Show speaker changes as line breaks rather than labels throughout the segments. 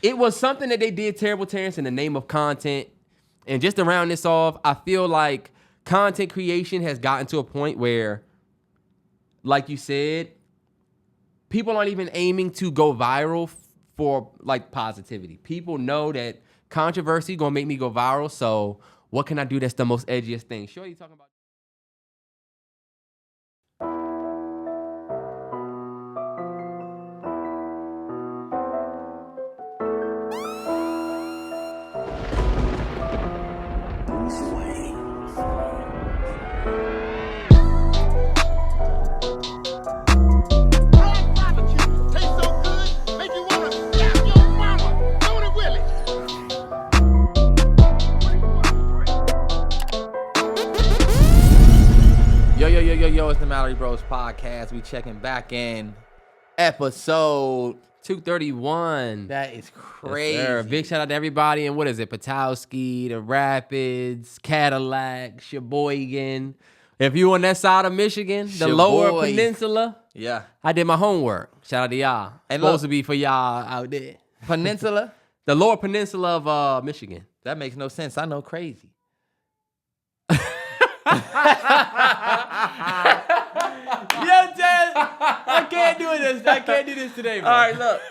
it was something that they did terrible, Terrance, in the name of content. And just to round this off, I feel like content creation has gotten to a point where, like you said, people aren't even aiming to go viral for like positivity. People know that controversy gonna make me go viral, so what can I do that's the most edgiest thing? Sure, you talking about.
Yo, it's the MalloryBrosPodcast. We checking back in episode
231.
That is crazy.
Yes, big shout out to everybody. And what is it? Patowski, the Rapids, Cadillac, Sheboygan. If you on that side of Michigan, the lower peninsula,
yeah,
I did my homework. Shout out to y'all.
And
supposed to be for y'all out there.
Peninsula?
The lower peninsula of Michigan.
That makes no sense. I know crazy.
Yo, Dad, I can't do this. I can't do this today, bro.
All right, look.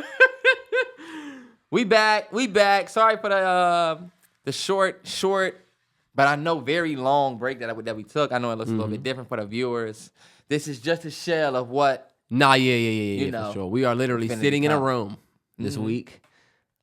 We back. Sorry for the short, but I know very long break that we took. I know it looks a little bit different for the viewers. This is just a shell of what.
Nah, yeah, for sure. We are literally sitting in a room this week.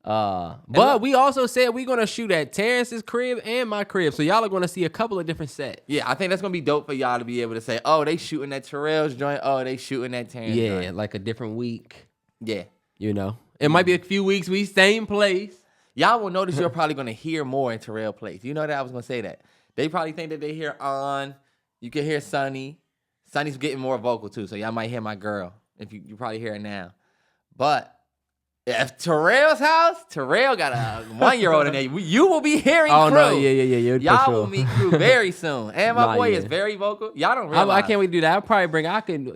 But we also said we're going to shoot at Terrance's crib and my crib. So y'all are going to see a couple of different sets.
Yeah, I think that's going to be dope for y'all to be able to say, oh, they shooting at Terrell's joint. Oh, they shooting at Terrance's joint.
Yeah, like a different week.
Yeah.
You know, it might be a few weeks. We same place.
Y'all will notice you're probably going to hear more in Terrell place. You know that I was going to say that. They probably think that they hear On. You can hear Sonny. Sonny's getting more vocal too. So y'all might hear my girl. If you probably hear it now. But if Terrell's house, Terrell got a 1-year-old in there. You will be hearing Crew.
No, yeah.
Y'all will meet Crew very soon. And my boy is very vocal. Y'all don't realize.
I can't wait to do that. I'll probably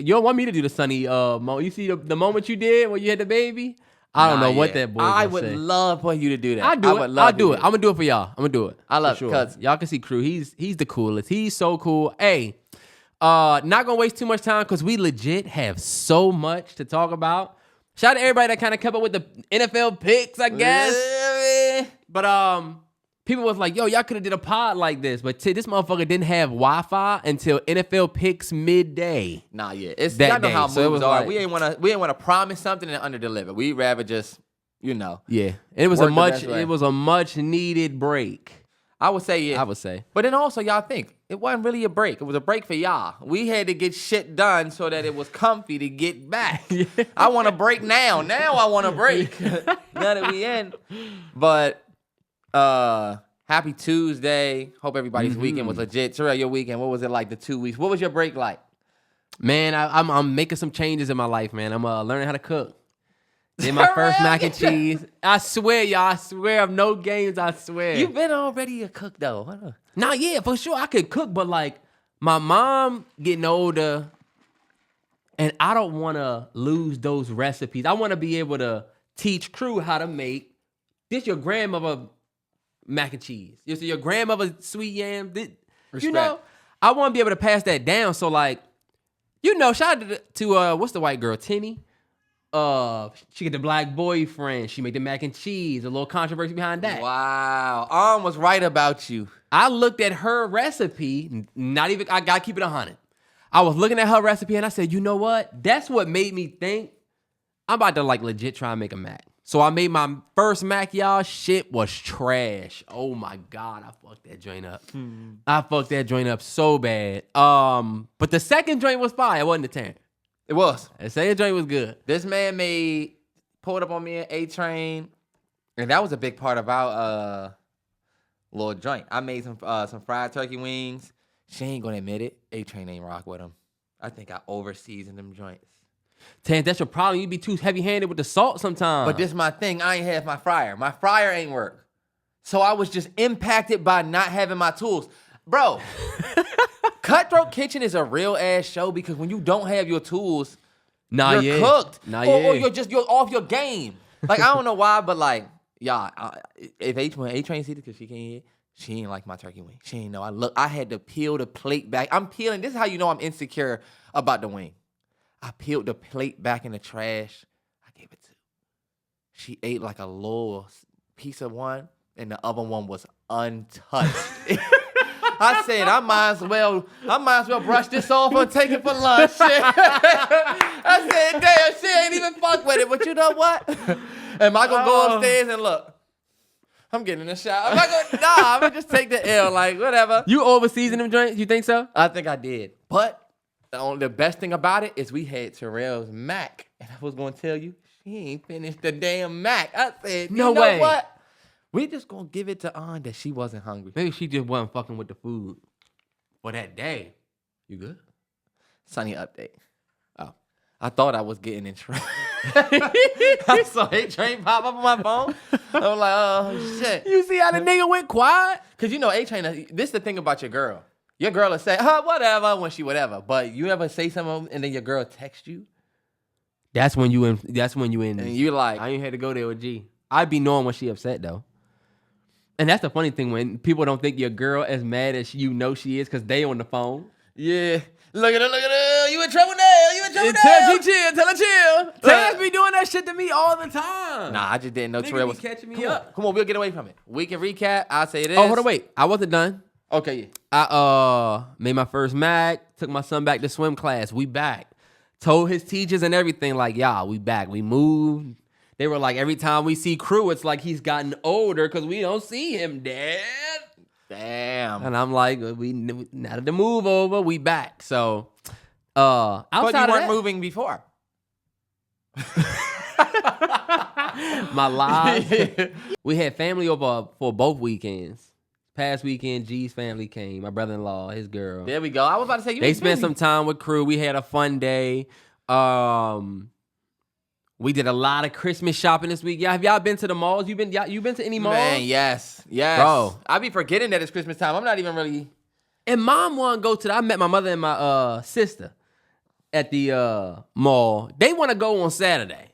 you don't want me to do the Sunny moment. You see the moment you did when you had the baby? I don't know what that boy
I would love for you to do that.
I'll do it. I'm going to do it for y'all. I'm going to do it.
I love it.
Because y'all can see Crew. He's the coolest. He's so cool. Hey, not going to waste too much time because we legit have so much to talk about. Shout out to everybody that kind of kept up with the NFL picks, I guess. But people was like, yo, y'all could have did a pod like this. But this motherfucker didn't have Wi-Fi until NFL picks midday.
Nah, yeah. Y'all know how moves are. We ain't want to promise something and underdeliver. We'd rather just, Yeah.
And it was a much needed break.
I would say, yeah.
I would say.
But then also, y'all think, it wasn't really a break. It was a break for y'all. We had to get shit done so that it was comfy to get back. I want to break now. Now I want to break. Now that we in. But happy Tuesday. Hope everybody's weekend was legit. Terrell, your weekend, what was it like the 2 weeks? What was your break like?
Man, I'm making some changes in my life, man. I'm learning how to cook. Did my first mac and cheese. I swear, y'all. I swear. I'm no games. I swear.
You've been already a cook, though.
Nah, yeah, for sure. I could cook, but like my mom getting older, and I don't want to lose those recipes. I want to be able to teach Crew how to make this. Your grandmother mac and cheese. Your grandmother sweet yam.
Respect.
I want to be able to pass that down. So like, shout out to what's the white girl, Tinny. She get the black boyfriend. She made the mac and cheese. A little controversy behind that.
Wow. Was right about you.
I looked at her recipe. I gotta keep it 100. I was looking at her recipe and I said, you know what? That's what made me think I'm about to like legit try and make a mac. So I made my first mac, y'all. Shit was trash. Oh my God, I fucked that joint up. I fucked that joint up so bad. But the second joint was fire. It wasn't the Terrance.
It was.
The second joint was good.
This man pulled up on me at A-Train, and that was a big part of our little joint. I made some fried turkey wings. She ain't gonna admit it. A-Train ain't rock with them. I think I over-seasoned them joints.
Terrance, that's your problem. You be too heavy-handed with the salt sometimes.
But this is my thing. I ain't have my fryer. My fryer ain't work. So I was just impacted by not having my tools. Bro, Cutthroat Kitchen is a real ass show because when you don't have your tools, you're cooked. Or you're off your game. Like, I don't know why, but like, Y'all, if A-Train see this, because she can't hear, she ain't like my turkey wing. She ain't know. I had to peel the plate back. I'm peeling. This is how you know I'm insecure about the wing. I peeled the plate back in the trash. I gave it to. She ate like a little piece of one, and the other one was untouched. I said, I might as well brush this off and take it for lunch. I said, damn, she ain't even fuck with it. But you know what? Am I gonna go upstairs and look? I'm getting in the shower. I'm gonna just take the L, like whatever.
You over-seasoned them joints? You think so?
I think I did. But the best thing about it is we had Terrell's mac. And I was gonna tell you, she ain't finished the damn mac. I said,
No
you know
way.
what? We just gonna give it to Ann that she wasn't hungry.
Maybe she just wasn't fucking with the food for that day. You good?
Sunny update. Oh, I thought I was getting in trouble. I saw A-Train pop up on my phone. I was like, oh, shit.
You see how the nigga went quiet?
Because you know A-Train, this is the thing about your girl. Your girl will say, whatever, when she whatever. But you ever say something and then your girl text you?
That's when you in.
And you like,
I ain't had to go there with G. I'd be knowing when she upset, though. And that's the funny thing, when people don't think your girl as mad as you know she is because they on the phone.
yeah. Look at her. You in trouble now.
Tell her chill. Terrance be doing that shit to me all the time.
Nah, I just didn't know
Nigga
Terrell
be
was
catching me
Come
up.
on, come on, we'll get away from it. We can recap. I'll say this.
Oh, hold on, wait. I wasn't done.
Okay, yeah.
I made my first Mac, took my son back to swim class. We back. Told his teachers and everything, like, y'all, we back. We moved. They were like, every time we see Crew, it's like he's gotten older because we don't see him, Dad.
Damn.
And I'm like, now that the move over, we back. So, outside
But you
of
weren't
that,
moving before.
my lives. We had family over for both weekends. Past weekend, G's family came. My brother-in-law, his girl.
There we go. I was about to say,
They spent some time with Crew. We had a fun day. We did a lot of Christmas shopping this week. Have y'all been to the malls? You been to any malls?
Man, yes.
Bro.
I be forgetting that it's Christmas time. I'm not even really.
And Mom wanna go to I met my mother and my sister at the mall. They want to go on Saturday.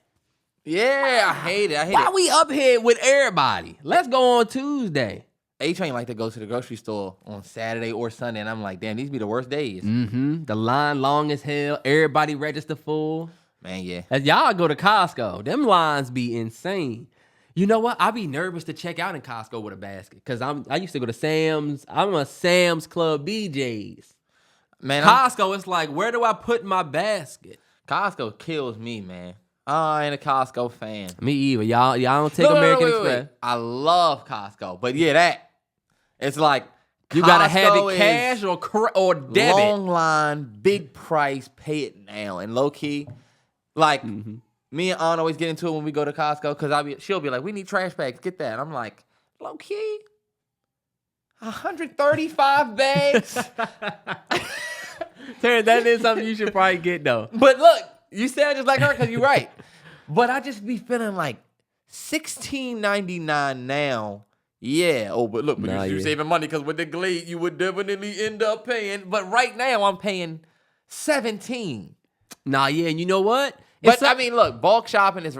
Yeah, I hate it.
Why we up here with everybody? Let's go on Tuesday.
A-Train like to go to the grocery store on Saturday or Sunday, and I'm like, damn, these be the worst days.
Mm-hmm. The line long as hell. Everybody register full.
Man, yeah.
As y'all go to Costco, them lines be insane. You know what? I be nervous to check out in Costco with a basket because I used to go to Sam's. I'm a Sam's Club BJ's.
Man,
Costco, it's like, where do I put my basket?
Costco kills me, man. I ain't a Costco fan.
Me either. Y'all don't take American Express.
Wait. I love Costco, but yeah, that it's like
You gotta have
Costco
it cash or debit.
long line, big price, pay it now, and low key, like me and Ann always get into it when we go to Costco because she'll be like, "We need trash bags, get that." And I'm like, low key, 135 bags.
Terrance, that is something you should probably get though.
But look, you sound just like her because you're right. But I just be feeling like $16.99 now. Yeah. Oh, but look, you're saving money because with the Glade, you would definitely end up paying. But right now, I'm paying $17.
Nah, yeah, and you know what?
I mean, look, bulk shopping is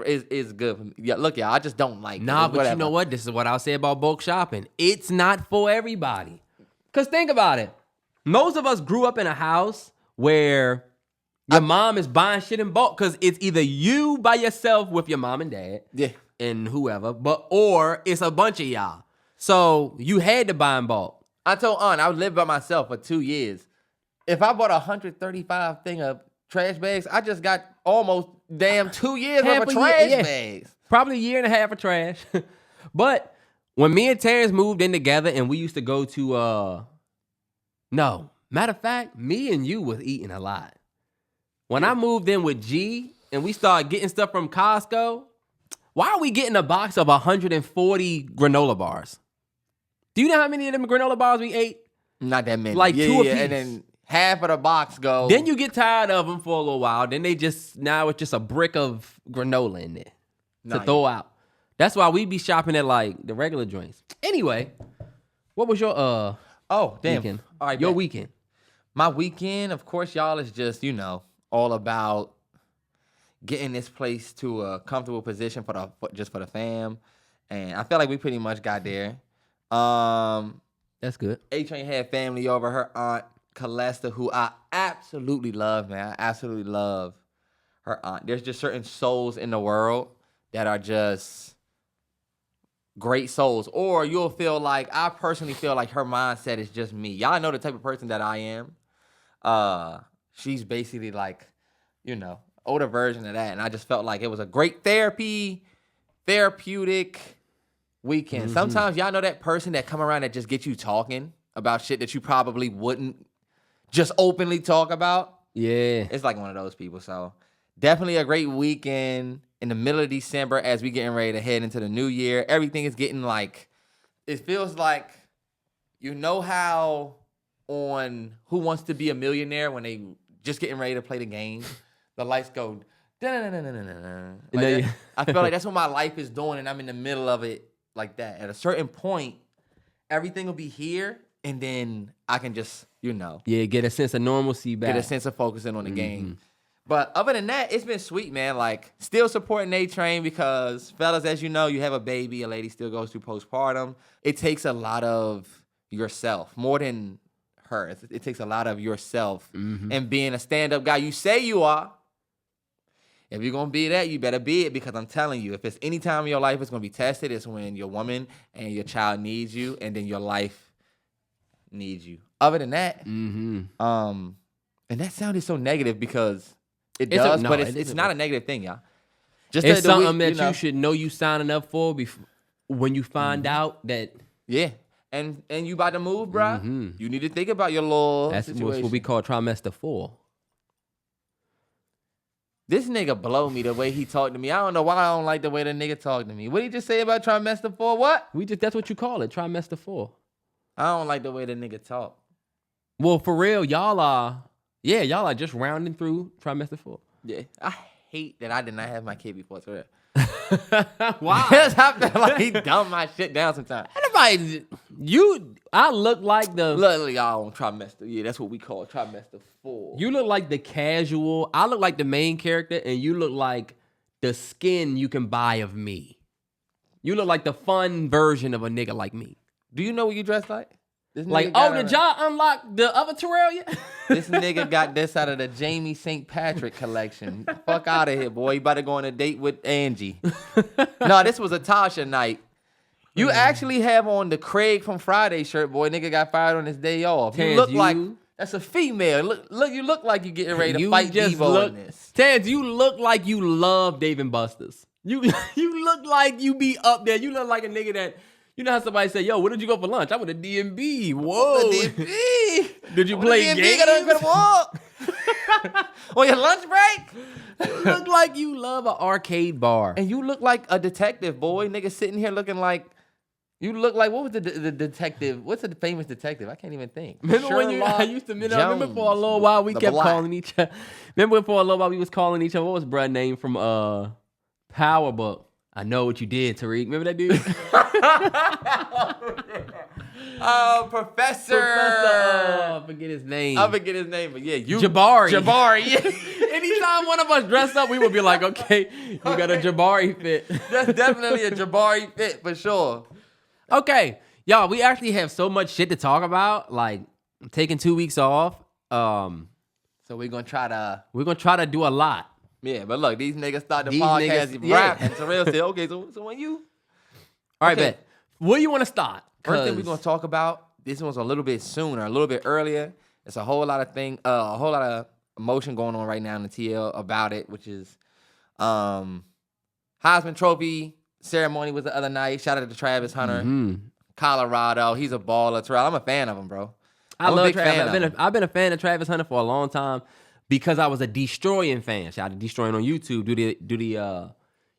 good. For me. Yeah, look, y'all, I just don't like it.
Nah, but
Whatever.
you know what? This is what I'll say about bulk shopping. It's not for everybody. Because think about it. Most of us grew up in a house where your mom is buying shit in bulk because it's either you by yourself with your mom and dad and whoever, or it's a bunch of y'all. So you had to buy in bulk.
I told Aunt I would live by myself for 2 years. If I bought 135 thing of trash bags, I just got almost damn 2 years worth of trash bags.
Probably a year and a half of trash. But when me and Terrance moved in together and we used to go to, no, matter of fact, me and you was eating a lot. When I moved in with G and we started getting stuff from Costco, why are we getting a box of 140 granola bars? Do you know how many of them granola bars we ate?
Not that many.
Like 2 a piece.
And then half of the box go.
Then you get tired of them for a little while. Then now it's just a brick of granola in there to throw out. That's why we be shopping at like the regular joints. Anyway, what was your weekend?
All right,
your weekend.
My weekend, of course, y'all, is just, all about getting this place to a comfortable position for the fam. And I feel like we pretty much got there.
That's good.
A-Train had family over. Her aunt, Calesta, who I absolutely love, man. I absolutely love her aunt. There's just certain souls in the world that are just great souls. Or you'll feel like, I personally feel like her mindset is just me. Y'all know the type of person that I am. She's basically like, you know, older version of that. And I just felt like it was a great therapeutic weekend. Sometimes y'all know that person that come around that just get you talking about shit that you probably wouldn't just openly talk about.
Yeah.
It's like one of those people. So definitely a great weekend in the middle of December as we getting ready to head into the new year. Everything is getting like, it feels like, you know how on Who Wants to Be a Millionaire when they just getting ready to play the game, the lights go, like I feel like that's what my life is doing, and I'm in the middle of it like that. At a certain point, everything will be here, and then I can just, you know.
Yeah, get a sense of normalcy back.
Get a sense of focusing on the game. But other than that, it's been sweet, man. Like, still supporting A-Train because, fellas, as you know, you have a baby, a lady still goes through postpartum. It takes a lot of yourself, more than her. It takes a lot of yourself and being a stand-up guy. You say you are. If you're going to be that, you better be it, because I'm telling you, if it's any time in your life it's going to be tested, it's when your woman and your child needs you, and then your life needs you. Other than that, and that sounded so negative because it does, but it's not a negative thing, y'all. Just
it's something that you should know you signing up for when you find out that.
Yeah. And you about to move, bro. You need to think about your little situation.
That's what we call trimester 4.
This nigga blow me the way he talked to me. I don't know why I don't like the way the nigga talked to me. What did he just say about trimester 4? What?
That's what you call it, trimester 4.
I don't like the way the nigga talk.
Well, for real, y'all are just rounding through trimester 4.
Yeah. I hate that I did not have my kid before today.
Why?
Because I feel like he dumbed my shit down sometimes.
I look like the...
Look, y'all on trimester. Yeah, that's what we call trimester 4.
You look like the casual. I look like the main character, and you look like the skin you can buy of me. You look like the fun version of a nigga like me.
Do you know what you dress like?
Like, did y'all unlock the other Terrell yet?
This nigga got this out of the Jamie St. Patrick collection. Fuck out of here, boy. You about to go on a date with Angie. No, this was a Tasha night. You actually have on the Craig from Friday shirt, boy. Nigga got fired on his day off.
Terrance,
you look like that's a female. Look, you look like you getting ready to fight Devo in this.
Terrance, you look like you love Dave and Buster's. You look like you be up there. You look like a nigga that. You know how somebody say, yo, where did you go for lunch? I went to D&B. Whoa.
D&B.
Did you play games?
On your lunch break?
You look like you love an arcade bar.
And you look like a detective, boy. Nigga sitting here looking like, you look like, what was the detective? What's the famous detective? I can't even think.
Remember when I used to, remember for a little while we kept calling each other. Remember for a little while we was calling each other, what was bruh's name from Power Book? I know what you did, Tariq. Remember that dude?
Oh, Professor.
I forget his name.
But yeah, you.
Jabari.
Yeah.
Anytime one of us dressed up, we would be like, okay, you got a Jabari fit.
That's definitely a Jabari fit for sure.
Okay, y'all, we actually have so much shit to talk about. Like, I'm taking 2 weeks off.
So we're gonna try
to do a lot.
Yeah, but look, these niggas start the podcast rapping. Terrell said, okay, so when you...
All right, bet. Where you want to start?
First thing we're going to talk about, this one's a little bit sooner, a little bit earlier. It's a whole lot of emotion going on right now in the TL about it, which is Heisman Trophy ceremony was the other night. Shout out to Travis Hunter, Colorado. He's a baller. Terrell, I'm a fan of him, bro.
I love Travis. I've been a fan of Travis Hunter for a long time. Because I was a Destroying fan. Shout out to Destroying on YouTube. Do the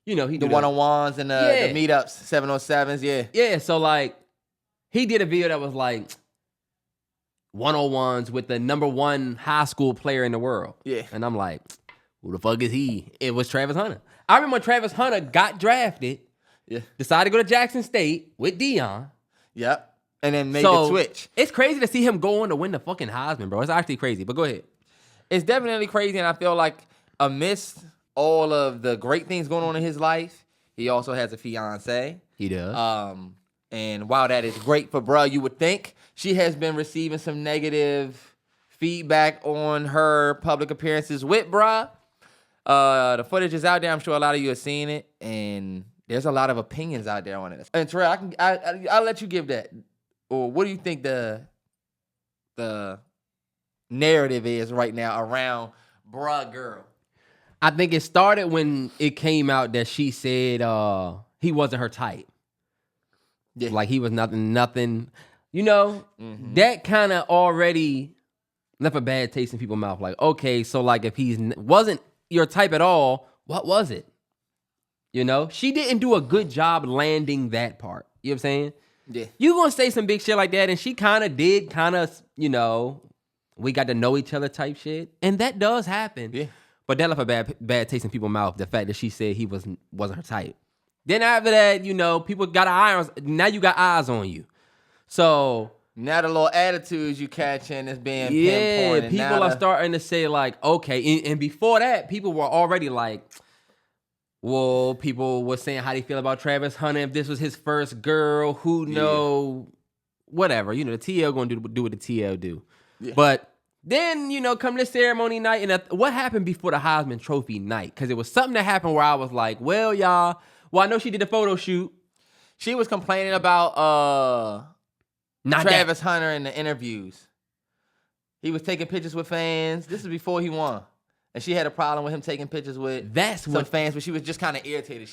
he
the one-on-ones and the meetups, 707s, yeah.
Yeah, so like he did a video that was like 101s with the number 1 high school player in the world. Yeah. And I'm like, who the fuck is he? It was Travis Hunter. I remember when Travis Hunter got drafted, decided to go to Jackson State with Deion.
Yep. And then made the switch.
It's crazy to see him go on to win the fucking Heisman, bro. It's actually crazy, but go ahead.
It's definitely crazy, and I feel like amidst all of the great things going on in his life, he also has a fiance.
He does.
And while that is great for bruh, you would think she has been receiving some negative feedback on her public appearances with bruh. The footage is out there. I'm sure a lot of you have seen it, and there's a lot of opinions out there on it. And Terrell, I'll let you give that. Or what do you think the narrative is right now around bruh girl?
I think it started when it came out that she said he wasn't her type.
Yeah.
Like he was nothing. You know, that kind of already left a bad taste in people's mouth. Like, okay, so like if he wasn't your type at all, what was it? You know, she didn't do a good job landing that part. You know what I'm saying?
Yeah.
You gonna say some big shit like that, and she kind of, you know, we got to know each other type shit, and that does happen.
Yeah.
But that left a bad taste in people's mouth. The fact that she said he wasn't her type. Then after that, you know, people got an eye on. Now you got eyes on you. So
now the little attitudes you catching is being pinpointed.
People are starting to say like, okay, and before that, people were already like, well, people were saying how they feel about Travis Hunter. If this was his first girl, who know, whatever. You know, the TL going to do what the TL do. Yeah. But then, you know, come this ceremony night, and what happened before the Heisman Trophy night? Because it was something that happened where I was like, well, y'all, I know she did the photo shoot.
She was complaining about Travis Hunter in the interviews. He was taking pictures with fans. This is before he won. And she had a problem with him taking pictures with some fans, but she was just kind of irritated.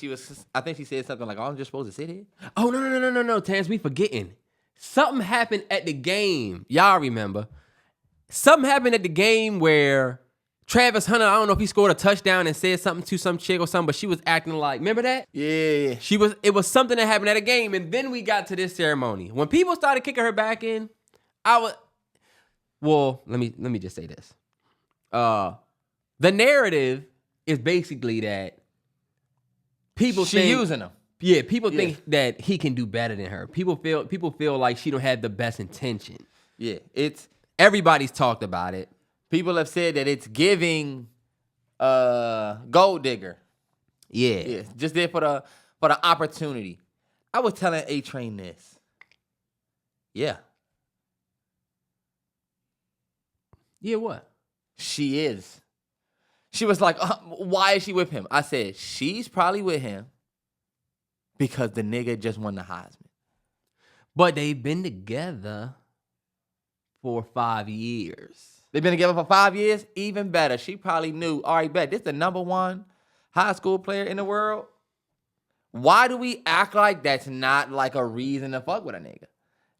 I think she said something like, oh, I'm just supposed to sit here?
Oh, no, Terrance, we forgetting. Something happened at the game. Y'all remember. Something happened at the game where Travis Hunter, I don't know if he scored a touchdown and said something to some chick or something, but she was acting like, remember that?
Yeah.
It was something that happened at a game, and then we got to this ceremony. When people started kicking her back in, let me just say this. The narrative is basically that people think
using him.
Yeah, people think that he can do better than her. People feel like she don't have the best intention.
Yeah,
everybody's talked about it.
People have said that it's giving gold digger.
Yeah.
Just there for the opportunity. I was telling A-Train this. Yeah.
Yeah, what?
She is. She was like, why is she with him? I said, she's probably with him because the nigga just won the Heisman.
But they've been together for 5 years.
They've been together for 5 years? Even better. She probably knew, all right, bet, this is the number one high school player in the world. Why do we act like that's not like a reason to fuck with a nigga?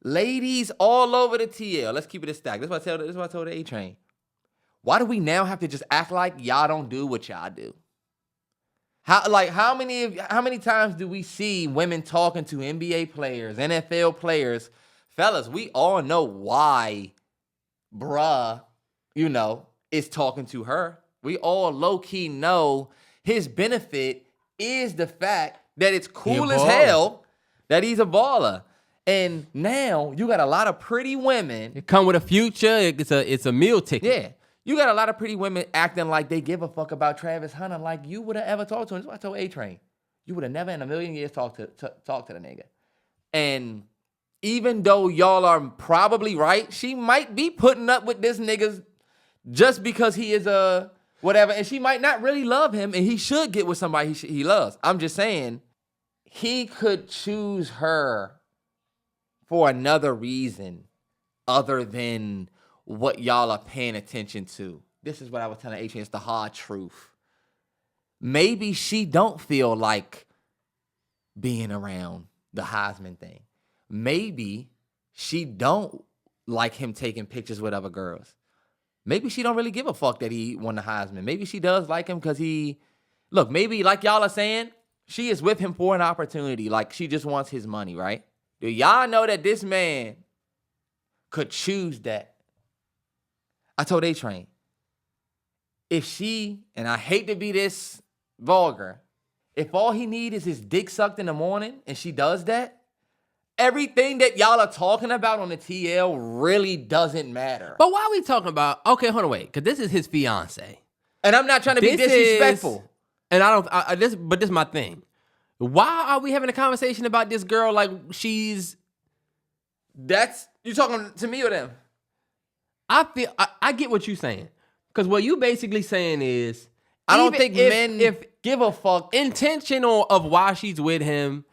Ladies all over the TL. Let's keep it a stack. This is what I told the A-Train. Why do we now have to just act like y'all don't do what y'all do? How many times do we see women talking to NBA players, NFL players? Fellas, we all know why bruh, you know, is talking to her. We all low-key know his benefit is the fact that it's cool as hell that he's a baller. And now you got a lot of pretty women.
It come with a future. It's a meal ticket.
Yeah. You got a lot of pretty women acting like they give a fuck about Travis Hunter like you would have ever talked to him. That's what I told A-Train. You would have never in a million years talked to the nigga. And even though y'all are probably right, she might be putting up with this nigga just because he is a whatever. And she might not really love him, and he should get with somebody he loves. I'm just saying, he could choose her for another reason other than what y'all are paying attention to. This is what I was telling A-Train. It's the hard truth. Maybe she don't feel like being around the Heisman thing. Maybe she don't like him taking pictures with other girls. Maybe she don't really give a fuck that he won the Heisman. Maybe she does like him because maybe like y'all are saying, she is with him for an opportunity. Like she just wants his money, right? Do y'all know that this man could choose that? I told A-Train, if she, and I hate to be this vulgar, if all he needs is his dick sucked in the morning and she does that, everything that y'all are talking about on the TL really doesn't matter.
But why are we talking about, okay, hold on, wait, because this is his fiance.
And I'm not trying to be disrespectful.
But this is my thing. Why are we having a conversation about this girl like she's...
You talking to me or them?
I get what you're saying. Because what you basically saying is...
I don't think men give a fuck.
Intentional of why she's with him,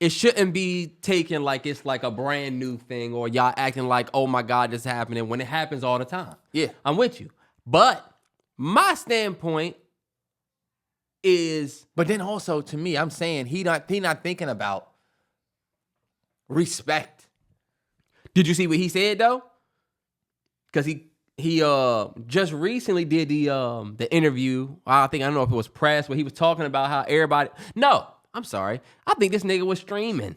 it shouldn't be taken like it's like a brand new thing or y'all acting like, oh my God, this is happening when it happens all the time.
Yeah.
I'm with you. But my standpoint is...
But then also, to me, I'm saying he not thinking about respect.
Did you see what he said, though? Because he just recently did the interview. I don't know if it was press, where he was talking about how everybody... No, I'm sorry. I think this nigga was streaming.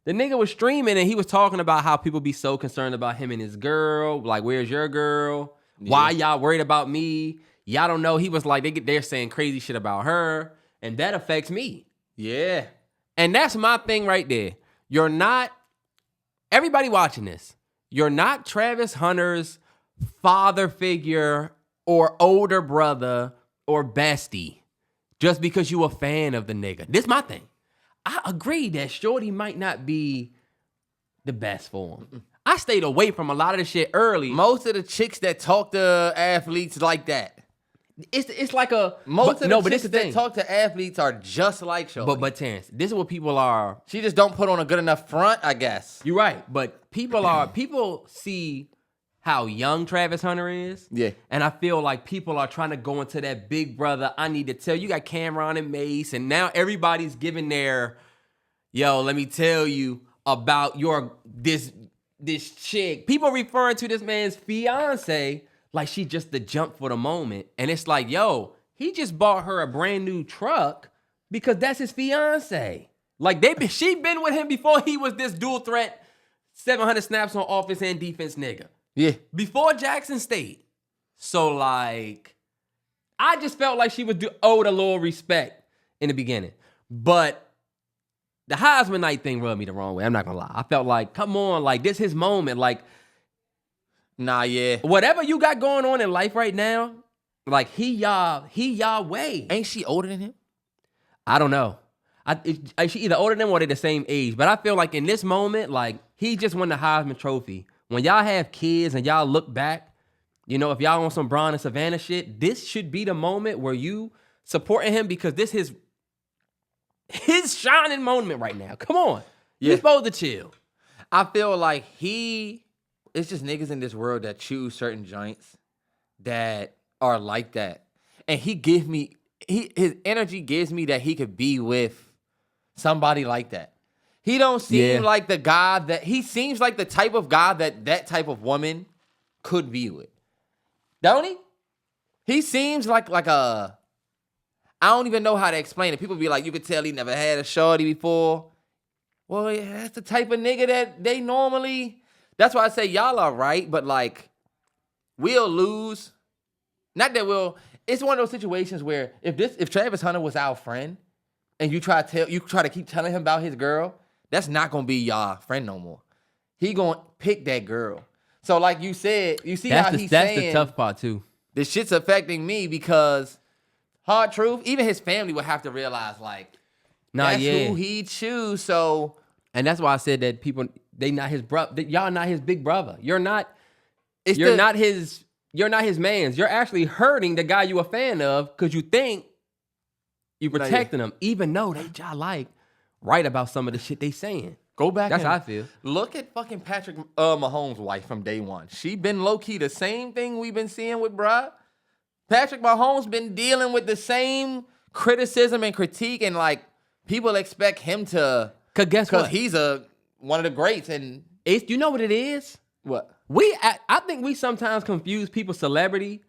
The nigga was streaming, and he was talking about how people be so concerned about him and his girl. Like, where's your girl? Yeah. Why y'all worried about me? Y'all don't know. He was like, they're saying crazy shit about her, and that affects me.
Yeah.
And that's my thing right there. You're not... Everybody watching this, you're not Travis Hunter's father figure or older brother or bestie just because you a fan of the nigga. This is my thing. I agree that Shorty might not be the best for him. I stayed away from a lot of the shit early.
Most of the chicks that talk to athletes like that.
It's like a...
Most of the chicks that talk to athletes are just like Shorty.
But Terrance, this is what people are...
She just don't put on a good enough front, I guess.
You're right. But people see how young Travis Hunter is.
Yeah.
And I feel like people are trying to go into that big brother, I need to tell you, got Cameron and Mace, and now everybody's giving their, yo, let me tell you about this chick. People referring to this man's fiance like she just the jump for the moment. And it's like, yo, he just bought her a brand new truck because that's his fiance. Like she been with him before he was this dual threat, 700 snaps on offense and defense nigga.
Yeah.
Before Jackson State. So like, I just felt like she was owed a little respect in the beginning. But the Heisman night thing rubbed me the wrong way. I'm not gonna lie. I felt like, come on, like this his moment. Like,
nah, yeah.
Whatever you got going on in life right now, like he y'all way.
Ain't she older than him?
I don't know. She either older than him or they the same age. But I feel like in this moment, like he just won the Heisman Trophy. When y'all have kids and y'all look back, you know, if y'all on some Braun and Savannah shit, this should be the moment where you supporting him because this is his shining moment right now. Come on. Yeah. You're supposed to chill.
I feel like it's just niggas in this world that choose certain joints that are like that. And his energy gives me that he could be with somebody like that. He don't seem like the guy he seems like the type of guy that type of woman could be with. Don't he? He seems like a, I don't even know how to explain it. People be like, you could tell he never had a shorty before. Well, yeah, that's the type of nigga that they normally, that's why I say y'all are right, but like, we'll lose. Not that it's one of those situations where if Travis Hunter was our friend and you try to keep telling him about his girl, that's not gonna be y'all friend no more. He gonna pick that girl. So like you said, you see how he's saying.
That's the tough part too.
This shit's affecting me because hard truth, even his family would have to realize like, that's who he choose. So,
and that's why I said that people, they not his brother. Y'all not his big brother. You're not his mans. You're actually hurting the guy you a fan of because you think you protecting him, even though they y'all like right about some of the shit they saying.
Go back.
That's how I feel.
Look at fucking Patrick Mahomes' wife from day one. She been low key the same thing we've been seeing with bruh. Patrick Mahomes been dealing with the same criticism and critique, and like people expect him to. Because he's one of the greats, and
you know what it is?
What?
I think we sometimes confuse people's celebrity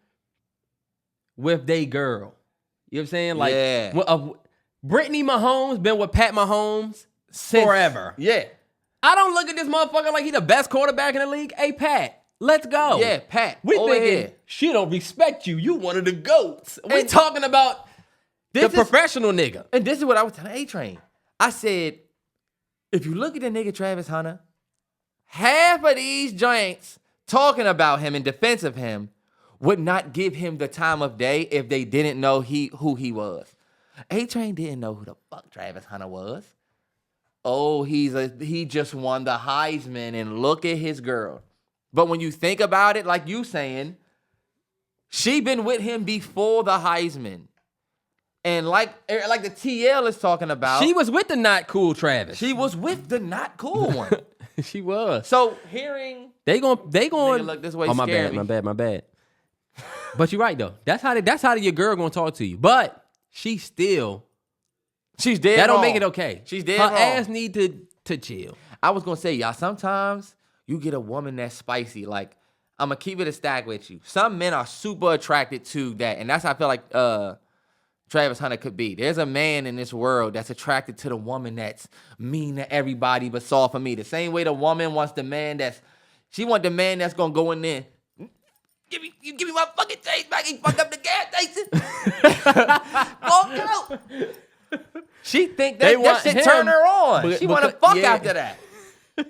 with they girl. You know what I'm saying? Like, Brittany Mahomes been with Pat Mahomes forever.
Yeah.
I don't look at this motherfucker like he the best quarterback in the league. Hey, Pat, let's go.
Yeah, Pat.
We thinking she don't respect you. You one of the GOATs. We talking about the professional nigga.
And this is what I was telling A-Train. I said, if you look at the nigga Travis Hunter, half of these joints talking about him in defense of him would not give him the time of day if they didn't know who he was. A-Train didn't know who the fuck Travis Hunter was. Oh, he just won the Heisman, and look at his girl. But when you think about it, like you saying, she been with him before the Heisman. And like the TL is talking about.
She was with the not cool Travis.
She was with the not cool one.
She was.
So hearing
they going
look this way.
Oh, my bad. But you're right though. That's how your girl gonna talk to you. But she's dead. That don't make it okay.
She's dead
Her
wrong.
ass need to chill.
I was gonna say, y'all, sometimes you get a woman that's spicy. Like, I'm gonna keep it a stack with you. Some men are super attracted to that, and that's how I feel like Travis Hunter could be. There's a man in this world that's attracted to the woman that's mean to everybody but soft for me. The same way the woman wants the man that's gonna go in there. Give me my fucking change back. He fucked up the gas station. Walk out. She think that shit turn her on. She want to fuck after that.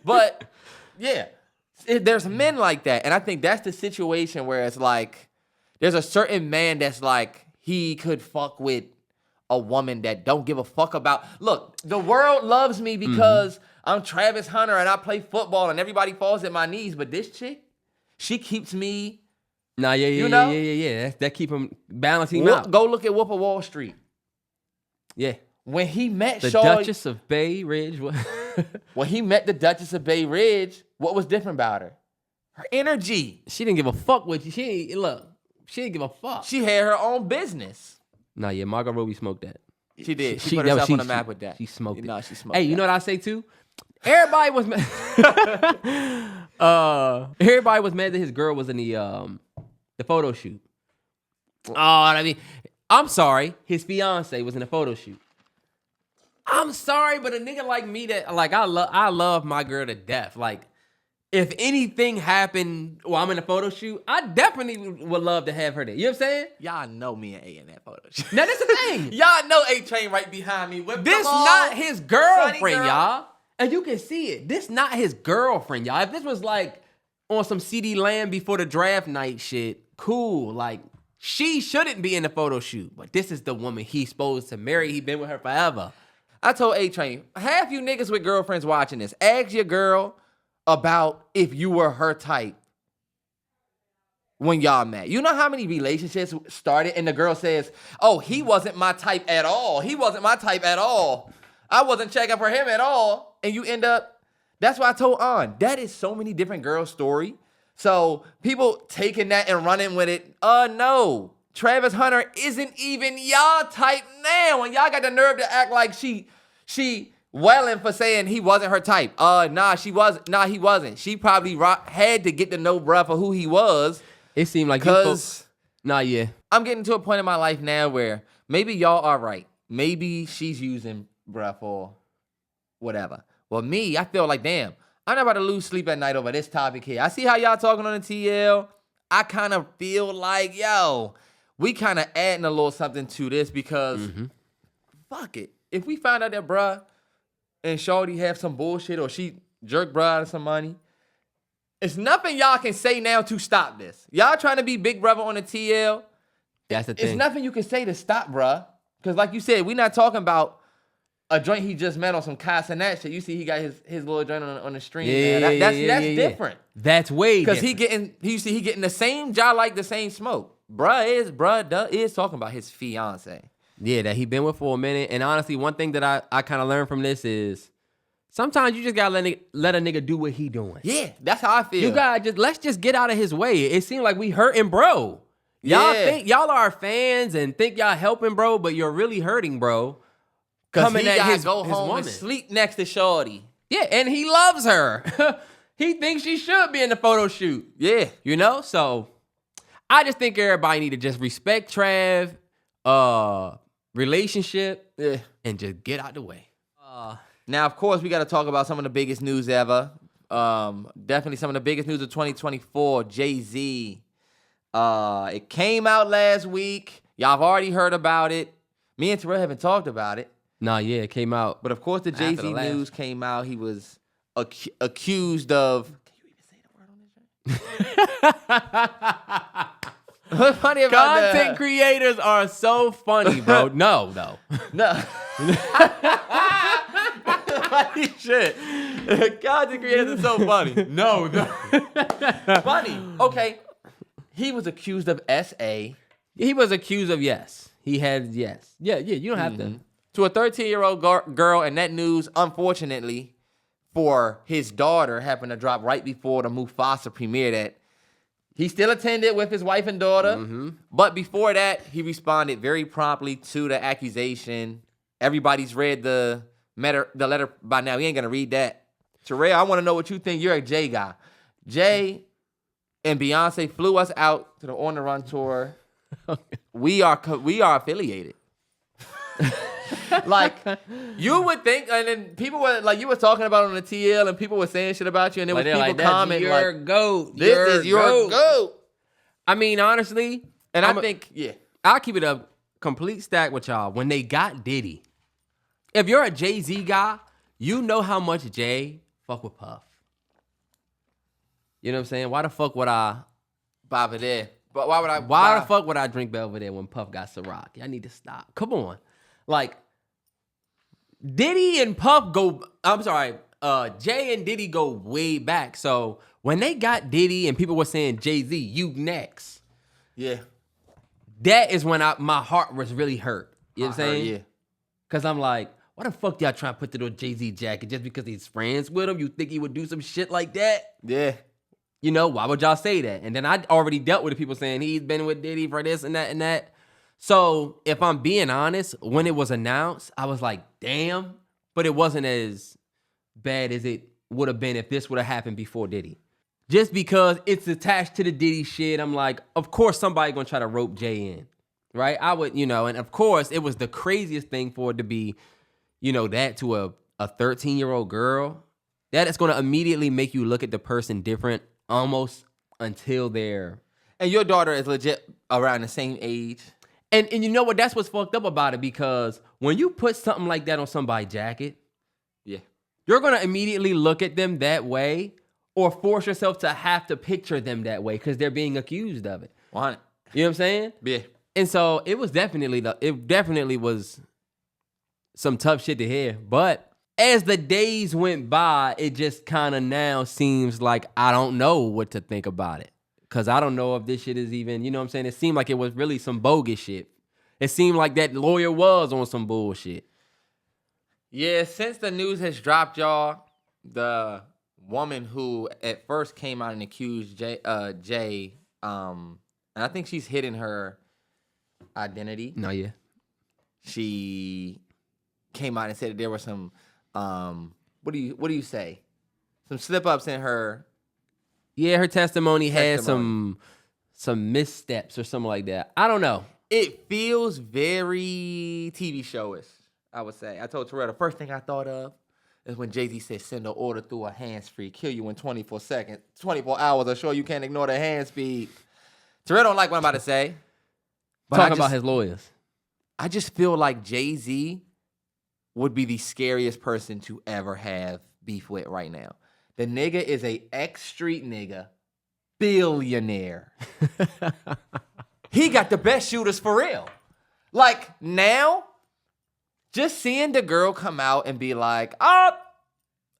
But yeah, there's men like that, and I think that's the situation where it's like there's a certain man that's like he could fuck with a woman that don't give a fuck about. Look, the world loves me because I'm Travis Hunter and I play football and everybody falls at my knees. But this chick, she keeps me.
Nah, yeah. That keep him balancing out.
Go look at Wolf of Wall Street.
Yeah.
When he met
the Duchess of Bay Ridge.
When he met the Duchess of Bay Ridge, what was different about her? Her energy.
She didn't give a fuck with you. She didn't give a fuck.
She had her own business.
Nah, yeah, Margot Robbie smoked that.
She did. She put herself on the map with that.
She smoked it.
No, she smoked
Hey, you know what I say too? Everybody was mad. Everybody was mad that his girl was in the photo shoot. Oh, I mean, I'm sorry. His fiance was in a photo shoot. I'm sorry, but a nigga like me that like I love my girl to death. Like, if anything happened while I'm in a photo shoot, I definitely would love to have her there. You know what I'm saying?
Y'all know me and A in that photo shoot.
Now that's the thing.
Y'all know A-Train right behind me.
This not his girlfriend, y'all. And you can see it. This not his girlfriend, y'all. If this was like on some CD Lamb before the draft night shit, cool. Like, she shouldn't be in the photo shoot. But this is the woman he's supposed to marry. He been with her forever.
I told A-Train, half you niggas with girlfriends watching this, ask your girl about if you were her type when y'all met. You know how many relationships started and the girl says, oh, he wasn't my type at all. He wasn't my type at all. I wasn't checking for him at all. And you end up, that's why I told On, that is so many different girls' story. So people taking that and running with it, no. Travis Hunter isn't even y'all type now. And y'all got the nerve to act like she welling for saying he wasn't her type. He wasn't. She probably had to get to know bruh for who he was.
It seemed like
I'm getting to a point in my life now where maybe y'all are right. Maybe she's using bruh for whatever. Well, me, I feel like, damn, I'm not about to lose sleep at night over this topic here. I see how y'all talking on the TL. I kind of feel like, yo, we kind of adding a little something to this because fuck it. If we find out that bruh and shorty have some bullshit or she jerk bruh out of some money, it's nothing y'all can say now to stop this. Y'all trying to be big brother on the TL.
That's the thing.
It's nothing you can say to stop bruh. Because like you said, we not talking about a joint he just met on some Cas and that shit. You see he got his little joint on the stream.
Yeah,
that's different.
That's way different.
Because he getting the same job like the same smoke. Bruh is talking about his fiance.
Yeah, that he been with for a minute. And honestly, one thing that I kind of learned from this is sometimes you just gotta let a nigga do what he doing.
Yeah, that's how I feel.
You gotta let's just get out of his way. It seems like we hurting bro. Y'all think y'all are fans and think y'all helping bro, but you're really hurting bro.
Coming he at go
his
home
woman.
And sleep next to shorty.
Yeah, and he loves her. He thinks she should be in the photo shoot.
Yeah.
You know? So I just think everybody need to just respect Trav, relationship, and just get out the way.
Now, of course, we got to talk about some of the biggest news ever. Definitely some of the biggest news of 2024. Jay-Z. It came out last week. Y'all have already heard about it. Me and Terrell haven't talked about it.
Nah, yeah, it came out.
But of course, the Jay-Z news came out. He was accused of. Can you even say the word on this? What's funny about
Content creators are so funny, bro. No.
Funny shit. Content creators are so funny. No. Funny. Okay. He was accused of SA.
He was accused of yes. He had yes. Yeah, you don't have to.
To a 13-year-old girl, and that news, unfortunately, for his daughter, happened to drop right before the Mufasa premiere that he still attended with his wife and daughter. But before that, he responded very promptly to the accusation. Everybody's read the letter by now. We ain't going to read that. Terrell, I want to know what you think. You're a Jay guy. Jay and Beyonce flew us out to the On the Run tour. We are affiliated. Like, you would think, and then people were like, you were talking about it on the TL, and people were saying shit about you, and there was people commenting like,
goat.
this is your goat.
I mean, honestly,
And I think, yeah.
I'll keep it a complete stack with y'all. When they got Diddy, if you're a Jay-Z guy, you know how much Jay fuck with Puff. You know what I'm saying? Why the fuck would I
Belvedere? But why would I?
Why the fuck would I drink Belvedere when Puff got Ciroc? Y'all need to stop. Come on. Like, Diddy and Puff go, I'm sorry, Jay and Diddy go way back. So when they got Diddy and people were saying, Jay-Z, you next.
Yeah.
That is when my heart was really hurt. You know what I'm saying?
Yeah.
Because I'm like, why the fuck y'all trying to put that on Jay-Z jacket just because he's friends with him? You think he would do some shit like that?
Yeah.
You know, why would y'all say that? And then I already dealt with the people saying he's been with Diddy for this and that and that. So if I'm being honest, when it was announced, I was like, damn. But it wasn't as bad as it would have been if this would have happened before Diddy. Just because it's attached to the Diddy shit, I'm like, of course somebody gonna try to rope Jay in, right? I would, and of course it was the craziest thing for it to be, that to a 13-year-old girl. That is gonna immediately make you look at the person different almost until they're...
And your daughter is legit around the same age.
And you know what? That's what's fucked up about it, because when you put something like that on somebody's jacket,
yeah,
you're gonna immediately look at them that way, or force yourself to have to picture them that way because they're being accused of it.
100.
You know what I'm saying?
Yeah.
And so it definitely was some tough shit to hear. But as the days went by, it just kind of now seems like I don't know what to think about it. Because I don't know if this shit is even, you know what I'm saying? It seemed like it was really some bogus shit. It seemed like that lawyer was on some bullshit.
Yeah, since the news has dropped, y'all, the woman who at first came out and accused Jay, and I think she's hidden her identity.
No, yeah.
She came out and said that there were some, what do you say? Some slip-ups in her.
Yeah, her testimony had some missteps or something like that. I don't know.
It feels very TV showish, I would say. I told Terrell the first thing I thought of is when Jay-Z said send an order through a hands-free, kill you in 24 hours, or sure you can't ignore the hand speed. Terrell don't like what I'm about to say. But
Talking about his lawyers.
I just feel like Jay-Z would be the scariest person to ever have beef with right now. The nigga is a ex-street nigga, billionaire. He got the best shooters for real. Like, now, just seeing the girl come out and be like, I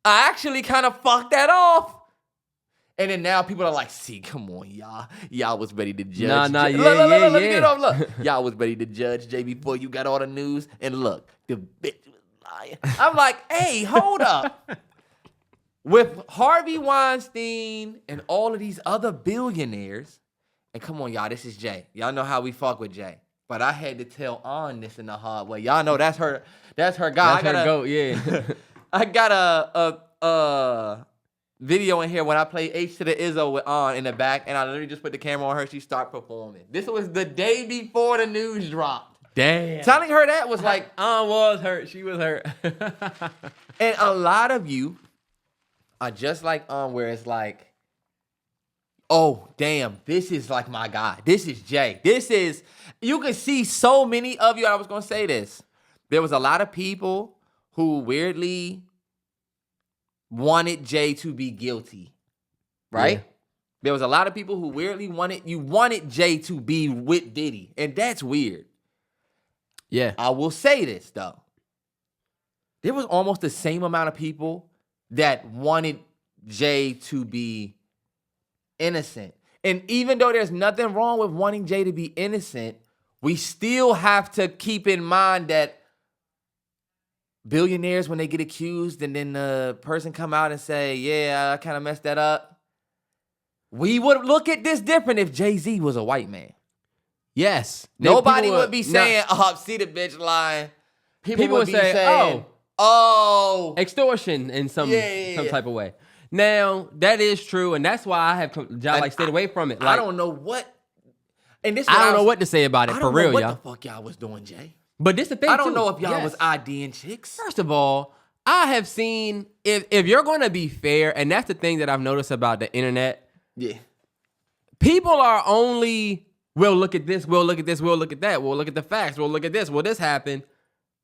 actually kind of fucked that off. And then now people are like, see, come on, y'all. Y'all was ready to judge.
Let me
get it off. Look, y'all was ready to judge Jay before you got all the news. And look, the bitch was lying. I'm like, hey, hold up. With Harvey Weinstein and all of these other billionaires, and come on, y'all, this is Jay. Y'all know how we fuck with Jay. But I had to tell On this in the hard way. Y'all know that's her guy.
That's her goat, yeah.
I got a video in here when I play H to the Izzo with On in the back, and I literally just put the camera on her. She started performing. This was the day before the news dropped.
Damn.
Telling her that was like...
On was hurt. She was hurt.
And a lot of you are just like On, where it's like, oh, damn, this is like my guy. This is Jay. You can see so many of you, and I was going to say this. There was a lot of people who weirdly wanted Jay to be guilty, right? There was a lot of people who weirdly wanted Jay to be with Diddy, and that's weird.
Yeah.
I will say this, though. There was almost the same amount of people that wanted Jay to be innocent. And even though there's nothing wrong with wanting Jay to be innocent, we still have to keep in mind that billionaires, when they get accused and then the person come out and say, yeah, I kind of messed that up, we would look at this different if Jay-Z was a white man.
Yes.
Nobody would be saying, see the bitch lying.
People would say,
oh,
extortion in some type of way. Now, that is true, and that's why I have stayed away from it.
Like, I don't know what, and this
I don't know what to say about it, for real, y'all.
I don't know what the fuck y'all was doing, Jay.
But this the thing,
I don't know if y'all was IDing chicks.
First of all, I have seen, if you're going to be fair, and that's the thing that I've noticed about the internet.
Yeah.
People are only, we'll look at this, we'll look at this, we'll look at that, we'll look at the facts, we'll look at this, will this happen,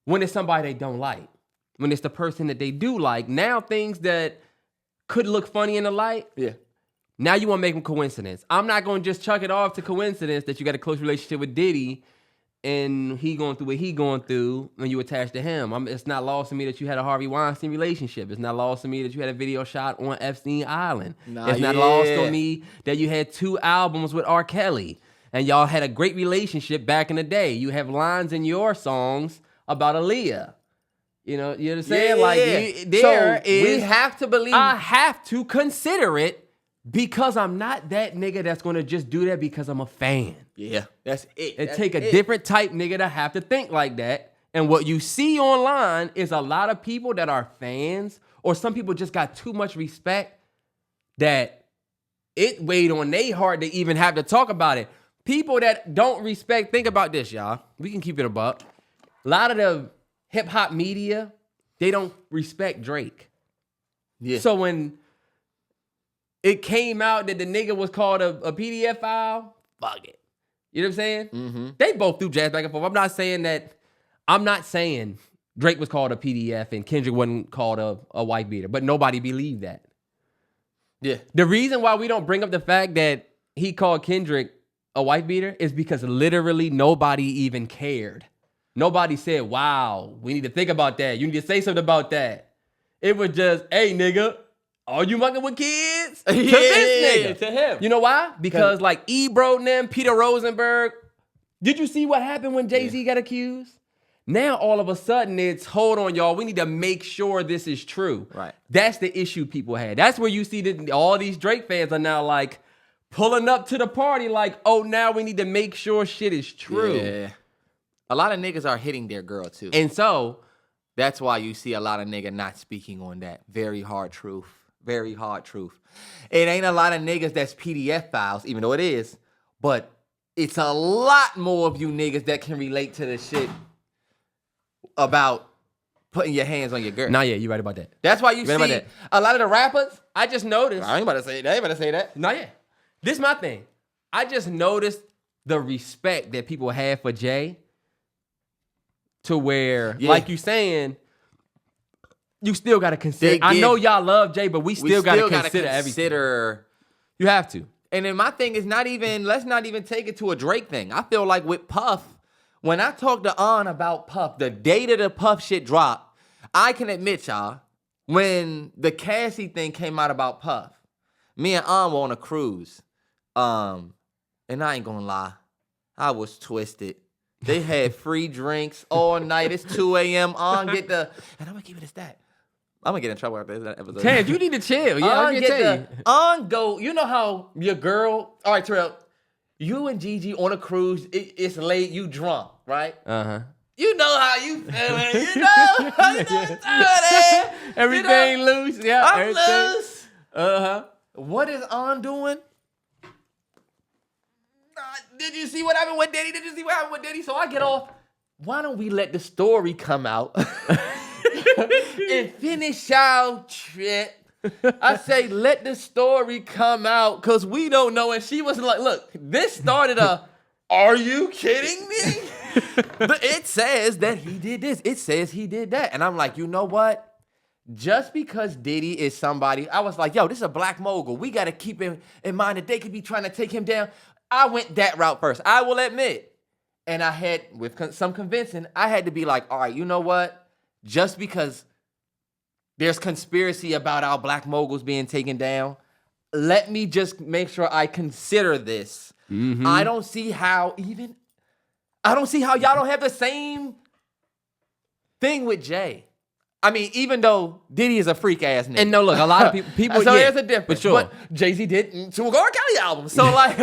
when it's somebody they don't like. When it's the person that they do like. Now things that could look funny in the light.
Yeah.
Now you want to make them coincidence. I'm not going to just chuck it off to coincidence that you got a close relationship with Diddy and he going through what he going through when you attached to him. It's not lost to me that you had a Harvey Weinstein relationship. It's not lost to me that you had a video shot on Epstein Island. It's not lost on me that you had 2 albums with R. Kelly and y'all had a great relationship back in the day. You have lines in your songs about Aaliyah. You know what I'm saying? We have to believe. I have to consider it because I'm not that nigga that's going to just do that because I'm a fan.
Yeah, that's it.
It take a different type nigga to have to think like that. And what you see online is a lot of people that are fans, or some people just got too much respect that it weighed on their heart to even have to talk about it. People that don't respect, think about this, y'all. We can keep it a buck. A lot of the hip-hop media, they don't respect Drake. Yeah. So when it came out that the nigga was called a PDF file, fuck it. You know what I'm saying? Mm-hmm. They both threw jazz back and forth. I'm not saying Drake was called a PDF and Kendrick wasn't called a white beater, but nobody believed that. Yeah. The reason why we don't bring up the fact that he called Kendrick a white beater is because literally nobody even cared. Nobody said, wow, we need to think about that. You need to say something about that. It was just, hey, nigga, are you mucking with kids? To this nigga. To him. You know why? Because like Ebro and them, Peter Rosenberg, did you see what happened when Jay-Z got accused? Now all of a sudden it's, hold on, y'all, we need to make sure this is true. Right. That's the issue people had. That's where you see that all these Drake fans are now like pulling up to the party like, oh, now we need to make sure shit is true. Yeah. A lot of niggas are hitting their girl, too. And so, that's why you see a lot of niggas not speaking on that. Very hard truth. Very hard truth. It ain't a lot of niggas that's PDF files, even though it is. But it's a lot more of you niggas that can relate to the shit about putting your hands on your girl. Nah, yeah, you right about that. That's why you see a lot of the rappers, I just noticed. I ain't about to say that. I ain't about to say that. Nah, yeah. This is my thing. I just noticed the respect that people have for Jay. To where, like you saying, you still got to consider. I know y'all love Jay, but we still got to consider everything. You have to. And then my thing is let's not even take it to a Drake thing. I feel like with Puff, when I talked to An about Puff, the day that the Puff shit dropped, I can admit, y'all, when the Cassie thing came out about Puff, me and An were on a cruise. And I ain't gonna lie, I was twisted. They had free drinks all night. It's 2 a.m. And I'm gonna keep it a stat. I'm gonna get in trouble after this episode. Terrance, you need to chill. Yeah, I'm gonna tell you. Go. You know how your girl? All right, Terrell. You and Gigi on a cruise. It's late. You drunk, right? You know how you feeling. You know how you doing. Everything loose. Yeah, I'm loose. What is On doing? Did you see what happened with Diddy? Did you see what happened with Diddy? So I get off. Why don't we let the story come out and finish our trip? I say, let the story come out because we don't know. And she was like, look, this started are you kidding me? It says that he did this. It says he did that. And I'm like, you know what?
just because Diddy is somebody, I was like, yo, this is a black mogul. We got to keep in mind that they could be trying to take him down. I went that route first, I will admit. And I had, with some convincing, I had to be like, all right, you know what? Just because there's conspiracy about our black moguls being taken down, let me just make sure I consider this.
Mm-hmm.
I don't see how y'all don't have the same thing with Jay. I mean, even though Diddy is a freak ass nigga.
And no, look, a lot of people
so
yeah,
there's a difference.
for sure.
But Jay-Z did 2 R. Kelly albums. So like,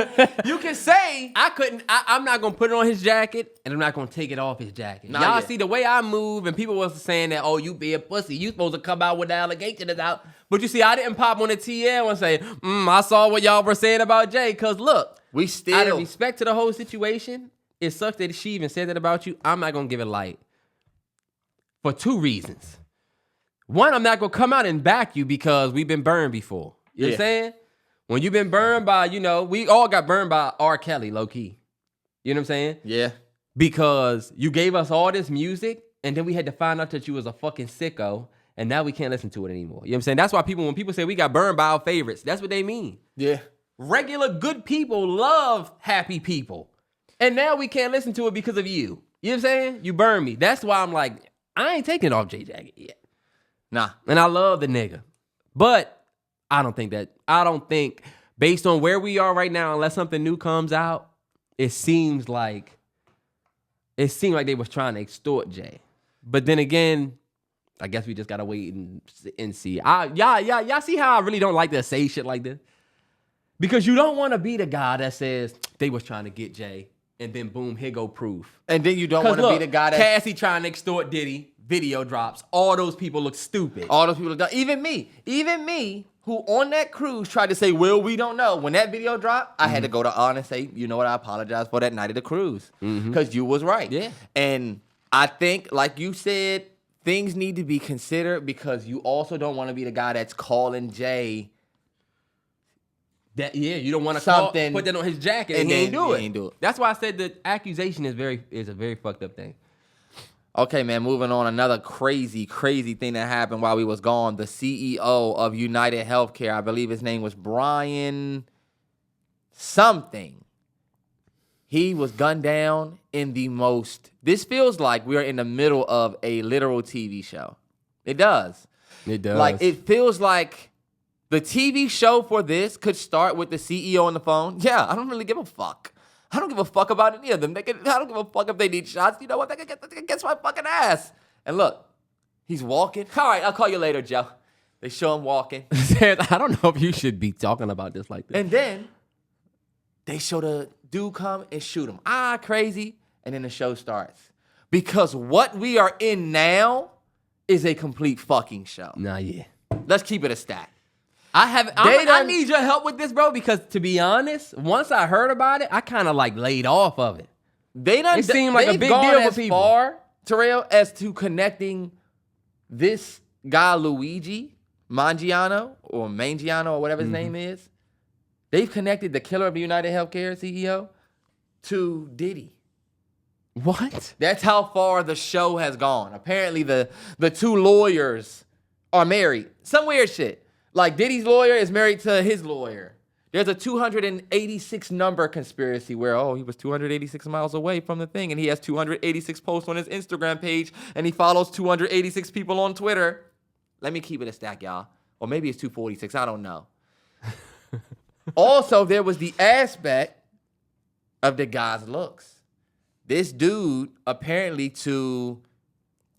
you can say.
I'm not going to put it on his jacket, and I'm not going to take it off his jacket.
Not
Y'all
yet.
see the way I move, and people was saying that, oh, you be a pussy. You supposed to come out with the allegations out. But you see, I didn't pop on the TL and say, I saw what y'all were saying about Jay. Because look,
We still.
out of respect to the whole situation, it sucks that she even said that about you. I'm not going to give it light. For 2 reasons. One, I'm not going to come out and back you because we've been burned before. You know what I'm saying? When you've been burned by, we all got burned by R. Kelly, low key. You know what I'm saying?
Yeah.
Because you gave us all this music, and then we had to find out that you was a fucking sicko, and now we can't listen to it anymore. You know what I'm saying? That's why when people say we got burned by our favorites, that's what they mean.
Yeah.
Regular good people love happy people. And now we can't listen to it because of you. You know what I'm saying? You burned me. That's why I'm like, I ain't taking off J Jacket yet.
Nah.
And I love the nigga. But I don't think, based on where we are right now, unless something new comes out, it seemed like they was trying to extort Jay. But then again, I guess we just gotta wait and see. Y'all see how I really don't like to say shit like this? Because you don't want to be the guy that says they was trying to get Jay, and then boom, here go proof.
And then you don't want to be the guy that
Cassie trying to extort Diddy. Video drops. All those people look stupid.
all those people done. Even me, who on that cruise tried to say, well, we don't know. When that video dropped, I had to go to On and say, you know what, I apologize for that night of the cruise. Because you was right.
Yeah.
And I think, like you said, things need to be considered because you also don't want to be the guy that's calling Jay.
You don't want to put that on his jacket and
and
he
then
ain't do
he
it.
ain't do it.
That's why I said the accusation is a very fucked up thing.
Okay, man, moving on. Another crazy thing that happened while we was gone. The CEO of United Healthcare, I believe his name was Brian something. He was gunned down in the most... This feels like we're in the middle of a literal TV show. It does.
It does.
Like, it feels like the TV show for this could start with the CEO on the phone. Yeah, I don't really give a fuck. I don't give a fuck about any of them. I don't give a fuck if they need shots. You know what? They can get my fucking ass. And look, he's walking. All right, I'll call you later, Joe. They show him walking.
I don't know if you should be talking about this like this.
And then they show the dude come and shoot him. Crazy. And then the show starts. Because what we are in now is a complete fucking show.
Nah, yeah.
Let's keep it a stat.
I need your help with this, bro, because to be honest, once I heard about it, I kind of like laid off of it. It seemed like a big deal for people.
Far, Terrell, as to connecting this guy Luigi Mangiano or whatever his name is. They've connected the killer of United Healthcare CEO to Diddy.
What?
That's how far the show has gone. Apparently, the 2 lawyers are married. Some weird shit. Like, Diddy's lawyer is married to his lawyer. There's a 286 number conspiracy where, he was 286 miles away from the thing, and he has 286 posts on his Instagram page, and he follows 286 people on Twitter. Let me keep it a stack, y'all. Or maybe it's 246. I don't know. Also, there was the aspect of the guy's looks. This dude, apparently to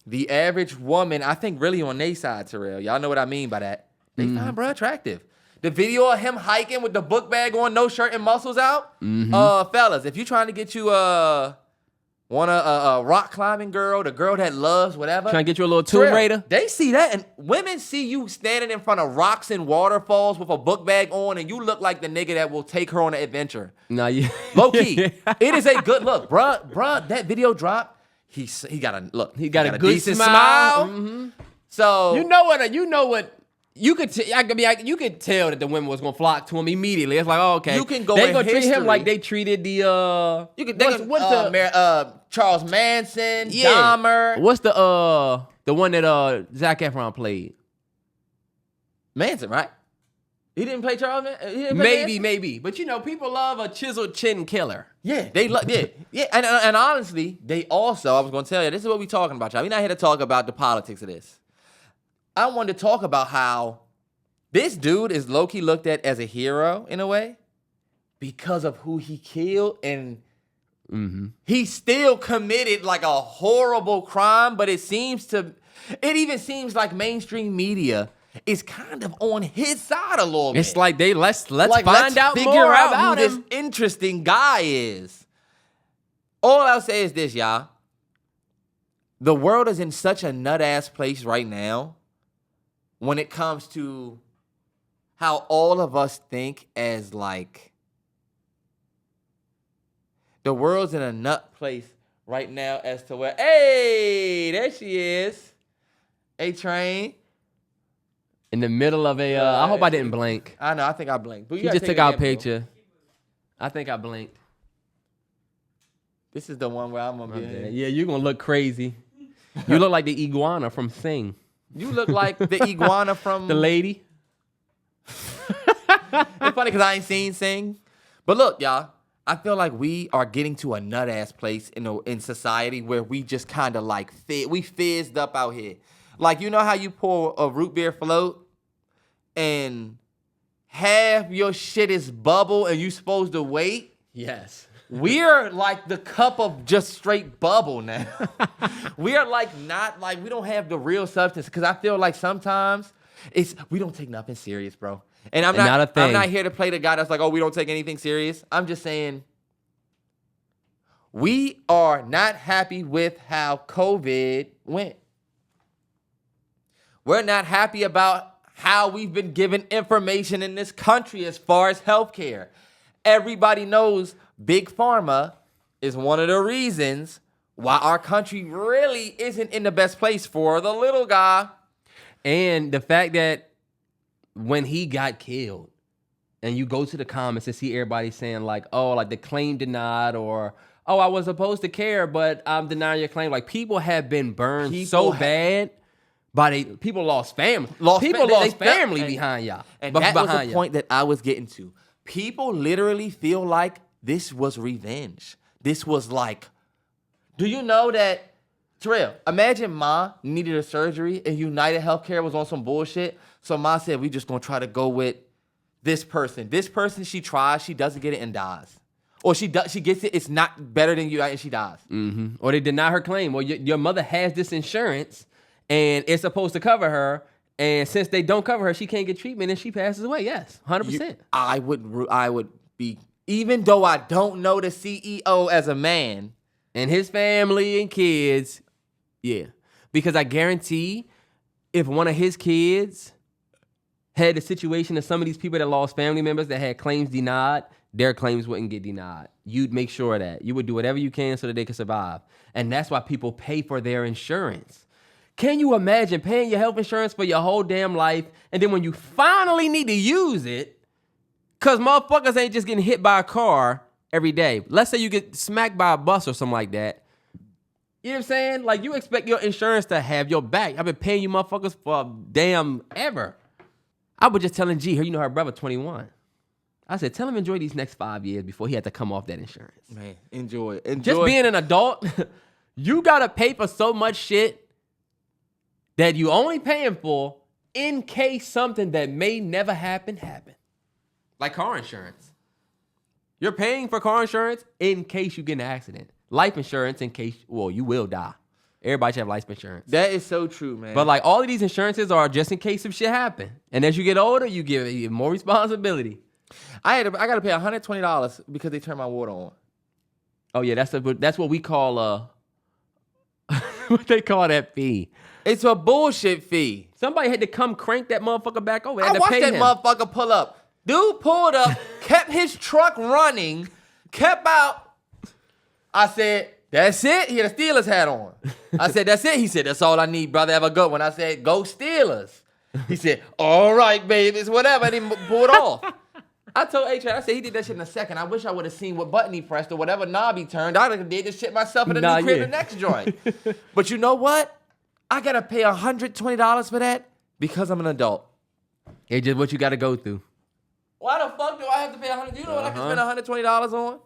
the average woman, I think really on their side, Terrell. Y'all know what I mean by that. They find bro attractive. The video of him hiking with the book bag on, no shirt and muscles out. Fellas, if you trying to get you a rock climbing girl, the girl that loves whatever.
Trying to get you a little Tomb Raider?
They see that, and women see you standing in front of rocks and waterfalls with a book bag on, and you look like the nigga that will take her on an adventure.
Nah, yeah.
Low key. It is a good look. Bruh, that video dropped. He got a look.
He got a good
decent
smile.
smile. So
You know what? You could you could tell that the women was gonna flock to him immediately. It's like, okay,
You can go
They
in
gonna treat him
history.
like they treated the
Charles Manson,
Yeah.
Dahmer.
What's the one that Zac Efron played?
Manson, right? He didn't play Charles Manson? He didn't play Manson?
Maybe. But people love a chiseled chin killer.
Yeah, they love. Yeah. And honestly, they also. I was going to tell you, this is what we talking about, y'all. We're not here to talk about the politics of this. I wanted to talk about how this dude is low-key looked at as a hero in a way because of who he killed, and he still committed like a horrible crime. But it even seems like mainstream media is kind of on his side a little bit.
It's like let's find out
figure
more
out
about
who
him.
this interesting guy is. All I'll say is this, y'all. The world is in such a nut-ass place right now when it comes to how all of us think as like... The world's in a nut place right now as to where... Hey, there she is. Hey, Train.
In the middle of a... I hope I didn't blink.
I know, I think I blinked. But
He just took our picture. I think I blinked.
This is the one where I'm going to be in.
Yeah, you're going to look crazy. You look like the iguana from Sing.
You look like the iguana from...
The lady.
It's funny because I ain't seen Sing. But look, y'all. I feel like we are getting to a nut-ass place in society where we just kind of like... We fizzed up out here. Like, you know how you pour a root beer float and half your shit is bubble and you supposed to wait?
Yes.
We're like the cup of just straight bubble now. We are like not like, we don't have the real substance, because I feel like sometimes we don't take nothing serious, bro. And I'm not here to play the guy that's like, oh, we don't take anything serious. I'm just saying we are not happy with how COVID went. We're not happy about how we've been given information in this country as far as healthcare. Everybody knows Big Pharma is one of the reasons why our country really isn't in the best place for the little guy.
And the fact that when he got killed and you go to the comments and see everybody saying like, oh, like the claim denied, or, oh, I was supposed to care, but I'm denying your claim. Like, people have been burned bad. People lost family. People lost family behind y'all.
And that was the point that I was getting to. People literally feel like this was revenge. This was like, do you know that, Terrell, imagine Ma needed a surgery and United Healthcare was on some bullshit. So Ma said, we just gonna try to go with this person. This person, she tries, she doesn't get it and dies. Or she gets it, it's not better than you, and she dies.
Mm-hmm. Or they deny her claim. Well, your mother has this insurance and it's supposed to cover her, and since they don't cover her, she can't get treatment and she passes away. Yes, 100%.
I would be, even though I don't know the CEO as a man.
And his family and kids, yeah. Because I guarantee if one of his kids had the situation of some of these people that lost family members that had claims denied, their claims wouldn't get denied. You'd make sure of that. You would do whatever you can so that they could survive. And that's why people pay for their insurance. Can you imagine paying your health insurance for your whole damn life, and then when you finally need to use it, because motherfuckers ain't just getting hit by a car every day. Let's say you get smacked by a bus or something like that. You know what I'm saying? Like, you expect your insurance to have your back. I've been paying you motherfuckers for damn ever. I was just telling G, her brother 21. I said, tell him enjoy these next 5 years before he had to come off that insurance.
Man, enjoy it.
Just being an adult, you got to pay for so much shit that you only paying for in case something that may never happen. Like car insurance. You're paying for car insurance in case you get in an accident. Life insurance in case, well, you will die. Everybody should have life insurance.
That is so true, man.
But like, all of these insurances are just in case some shit happen. And as you get older, you get more responsibility.
I got to pay $120 because they turned my water on.
Oh yeah, that's what we call what they call that fee.
It's a bullshit fee.
Somebody had to come crank that motherfucker back over.
I watched that motherfucker pull up. Dude pulled up, kept his truck running, kept out. I said, that's it? He had a Steelers hat on. I said, that's it? He said, that's all I need, brother. Have a good one. I said, go Steelers. He said, all right, baby, it's whatever. And he pulled off. I told H.R., I said, he did that shit in a second. I wish I would have seen what button he pressed or whatever knob he turned. I done did this shit myself in the new crib the next joint. But you know what? I got to pay $120 for that because I'm an adult.
It's just what you got to go through.
Why the fuck do I have to pay $100? You know what I can spend $120 on?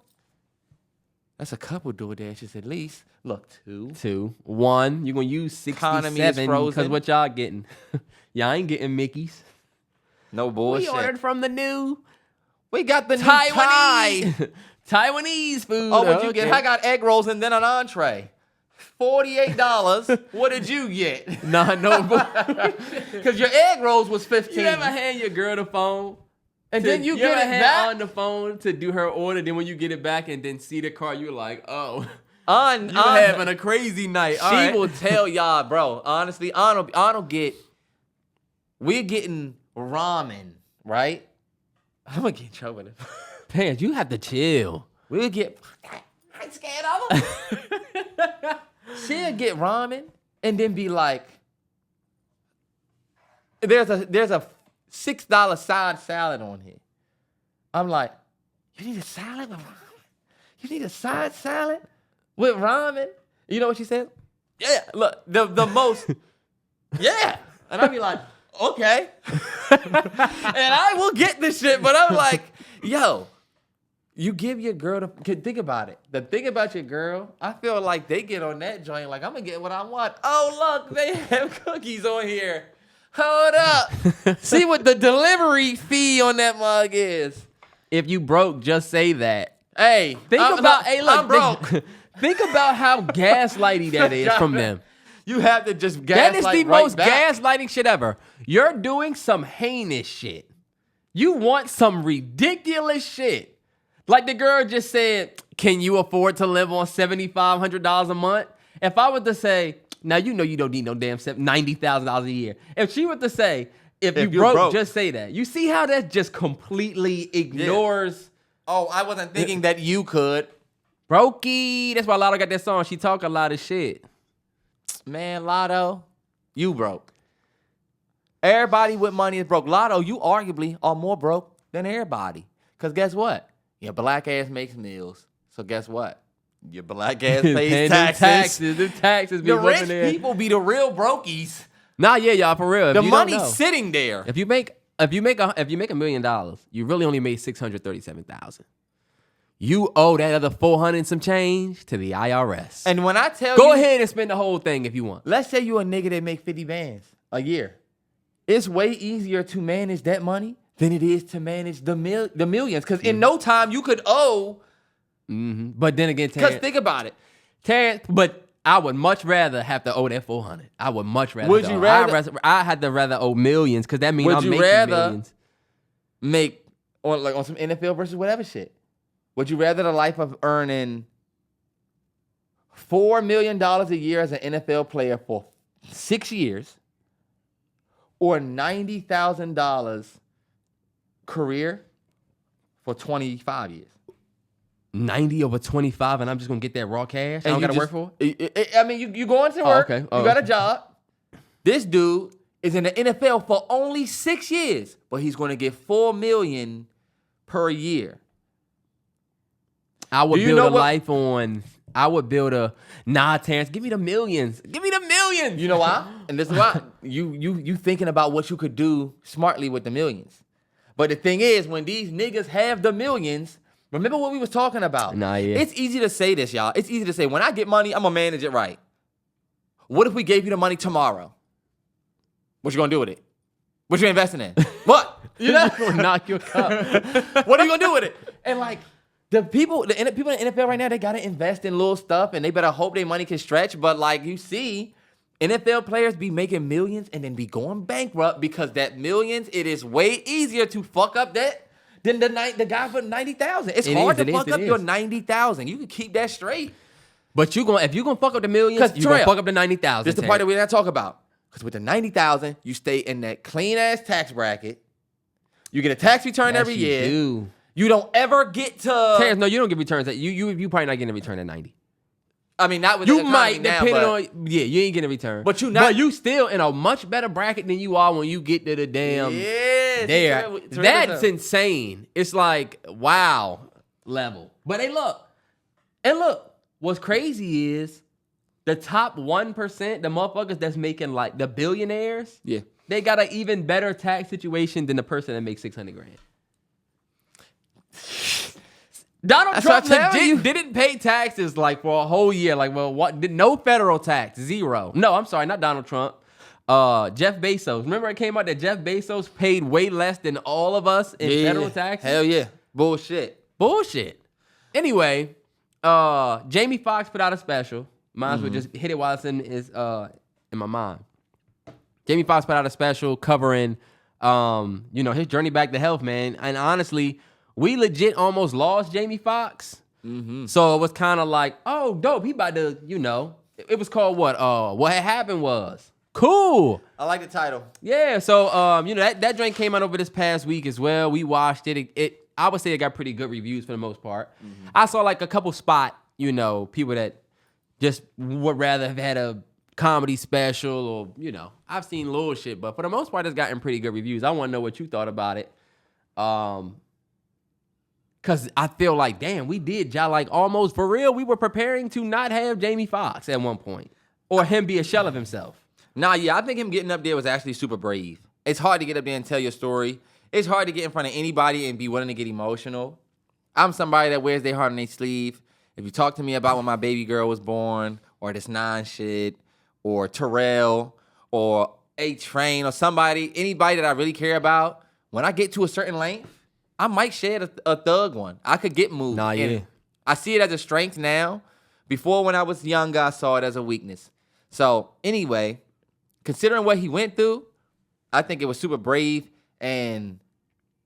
That's a couple DoorDashes at least. Look, two.
One, you're going to use 67 because what y'all getting. Y'all ain't getting Mickey's.
No bullshit.
We ordered from the new.
We got the Taiwanese.
Taiwanese food.
Oh, what'd you get? I got egg rolls and then an entree. $48. What did you get?
No.
Because your egg rolls was $15.
You ever hand your girl the phone?
And then you get it back
on the phone to do her order. Then when you get it back and then see the car, you're like, oh,
you
having a crazy night.
She will tell y'all, bro. Honestly, we're getting ramen, right? I'm gonna get in trouble with it.
Terrance, you have to chill.
We'll get. I ain't scared of them. She'll get ramen and then be like, there's a $6 side salad on here. I'm like, you need a salad with ramen? You need a side salad with ramen? You know what she said? Yeah, look, the most, yeah. And I'll be like, okay. And I will get this shit, but I'm like, yo, you give your girl think about it. The thing about your girl, I feel like they get on that joint like, I'm going to get what I want. Oh, look, they have cookies on here. Hold up. See what the delivery fee on that mug is.
If you broke, just say that.
Hey,
I'm broke. Think about how gaslighty that is from them.
You have to just gaslight.
That is the most gaslighting shit ever. You're doing some heinous shit. You want some ridiculous shit. Like the girl just said, can you afford to live on $7,500 a month? If I were to say, now you know you don't need no damn $90,000 a year. If she were to say, if you broke, just say that. You see how that just completely ignores. Yeah.
Oh, I wasn't thinking that you could.
Brokey. That's why Lotto got that song. She talk a lot of shit.
Man, Lotto, you broke. Everybody with money is broke. Lotto, you arguably are more broke than everybody. Because guess what? Your black ass makes meals. So guess what? Your black ass pays taxes.
The taxes be
the rich
there.
People be the real brokies.
Nah, yeah, y'all, for real.
The money's sitting there.
If you make $1 million, you really only made $637,000. You owe that other 400 and some change to the IRS.
And when I tell
Go ahead and spend the whole thing if you want.
Let's say you a nigga that make 50 bands a year. It's way easier to manage that money than it is to manage the millions. Because in no time you could owe.
Mm-hmm. But then again,
because think about it.
Terrance, but I would much rather have to owe that 400. I would much rather.
Would you rather?
I had to rather owe millions because that means I'm making millions.
Make on some NFL versus whatever shit? Would you rather the life of earning $4 million a year as an NFL player for 6 years, or $90,000 career for 25 years?
90 over 25, and I'm just gonna get that raw cash. I don't gotta work for
it. I mean, you going to work.
Okay.
You got a job. This dude is in the NFL for only 6 years, but he's going to get $4 million per year.
I would build a life on. I would build Terrance, give me the millions. Give me the millions.
You know why? And this is why you thinking about what you could do smartly with the millions. But the thing is, when these niggas have the millions, remember what we was talking about?
Nah, yeah.
It's easy to say this, y'all. It's easy to say, when I get money, I'm going to manage it right. What if we gave you the money tomorrow? What you going to do with it? What you investing in? What? You know?
You're gonna knock your cup.
What are you going to do with it? And like, the people in the NFL right now, they got to invest in little stuff, and they better hope their money can stretch. But like you see, NFL players be making millions and then be going bankrupt because that millions, it is way easier to fuck up that than the guy for 90,000. It's hard to fuck up your 90,000. You can keep that straight.
But if you're gonna fuck up the millions, you're gonna fuck up the 90,000.
This is the part that we're not talking about. Because with the 90,000, you stay in that clean ass tax bracket. You get a tax return every year.
Do.
You don't ever get to.
Terrance, no, you don't get returns. You probably not getting a return at 90.
I mean, not with
you
the
might
now,
depending on you ain't getting a return.
But you still
in a much better bracket than you are when you get to the damn
there.
That's insane. It's like wow level. But look, what's crazy is the top 1%, the motherfuckers that's making like the billionaires.
Yeah.
they got an even better tax situation than the person that makes $600,000. Donald Trump legit didn't pay taxes like for a whole year. Like, well, what? No federal tax, 0. No, I'm sorry, not Donald Trump. Jeff Bezos. Remember it came out that Jeff Bezos paid way less than all of us in federal taxes?
Hell yeah. Bullshit.
Anyway, Jamie Foxx put out a special. Might as well just hit it while it's in my mind. Jamie Foxx put out a special covering, his journey back to health, man. And honestly, we legit almost lost Jamie Foxx. So it was kind of like, oh, dope. He about to, it was called what? What had happened was. Cool.
I like the title.
Yeah. So, that joint came out over this past week as well. We watched it. I would say it got pretty good reviews for the most part. I saw like a couple spot, people that just would rather have had a comedy special or, I've seen little shit, but for the most part, it's gotten pretty good reviews. I want to know what you thought about it. Because I feel like, damn, we did like almost for real. We were preparing to not have Jamie Foxx at one point or him be a shell of himself.
I think him getting up there was actually super brave. It's hard to get up there and tell your story. It's hard to get in front of anybody and be willing to get emotional. I'm somebody that wears their heart on their sleeve. If you talk to me about when my baby girl was born or this 9 shit or Terrell or A-Train or anybody that I really care about, when I get to a certain length, I might share a thug one. I could get moved. I see it as a strength now. Before, when I was younger, I saw it as a weakness. So anyway, considering what he went through, I think it was super brave, and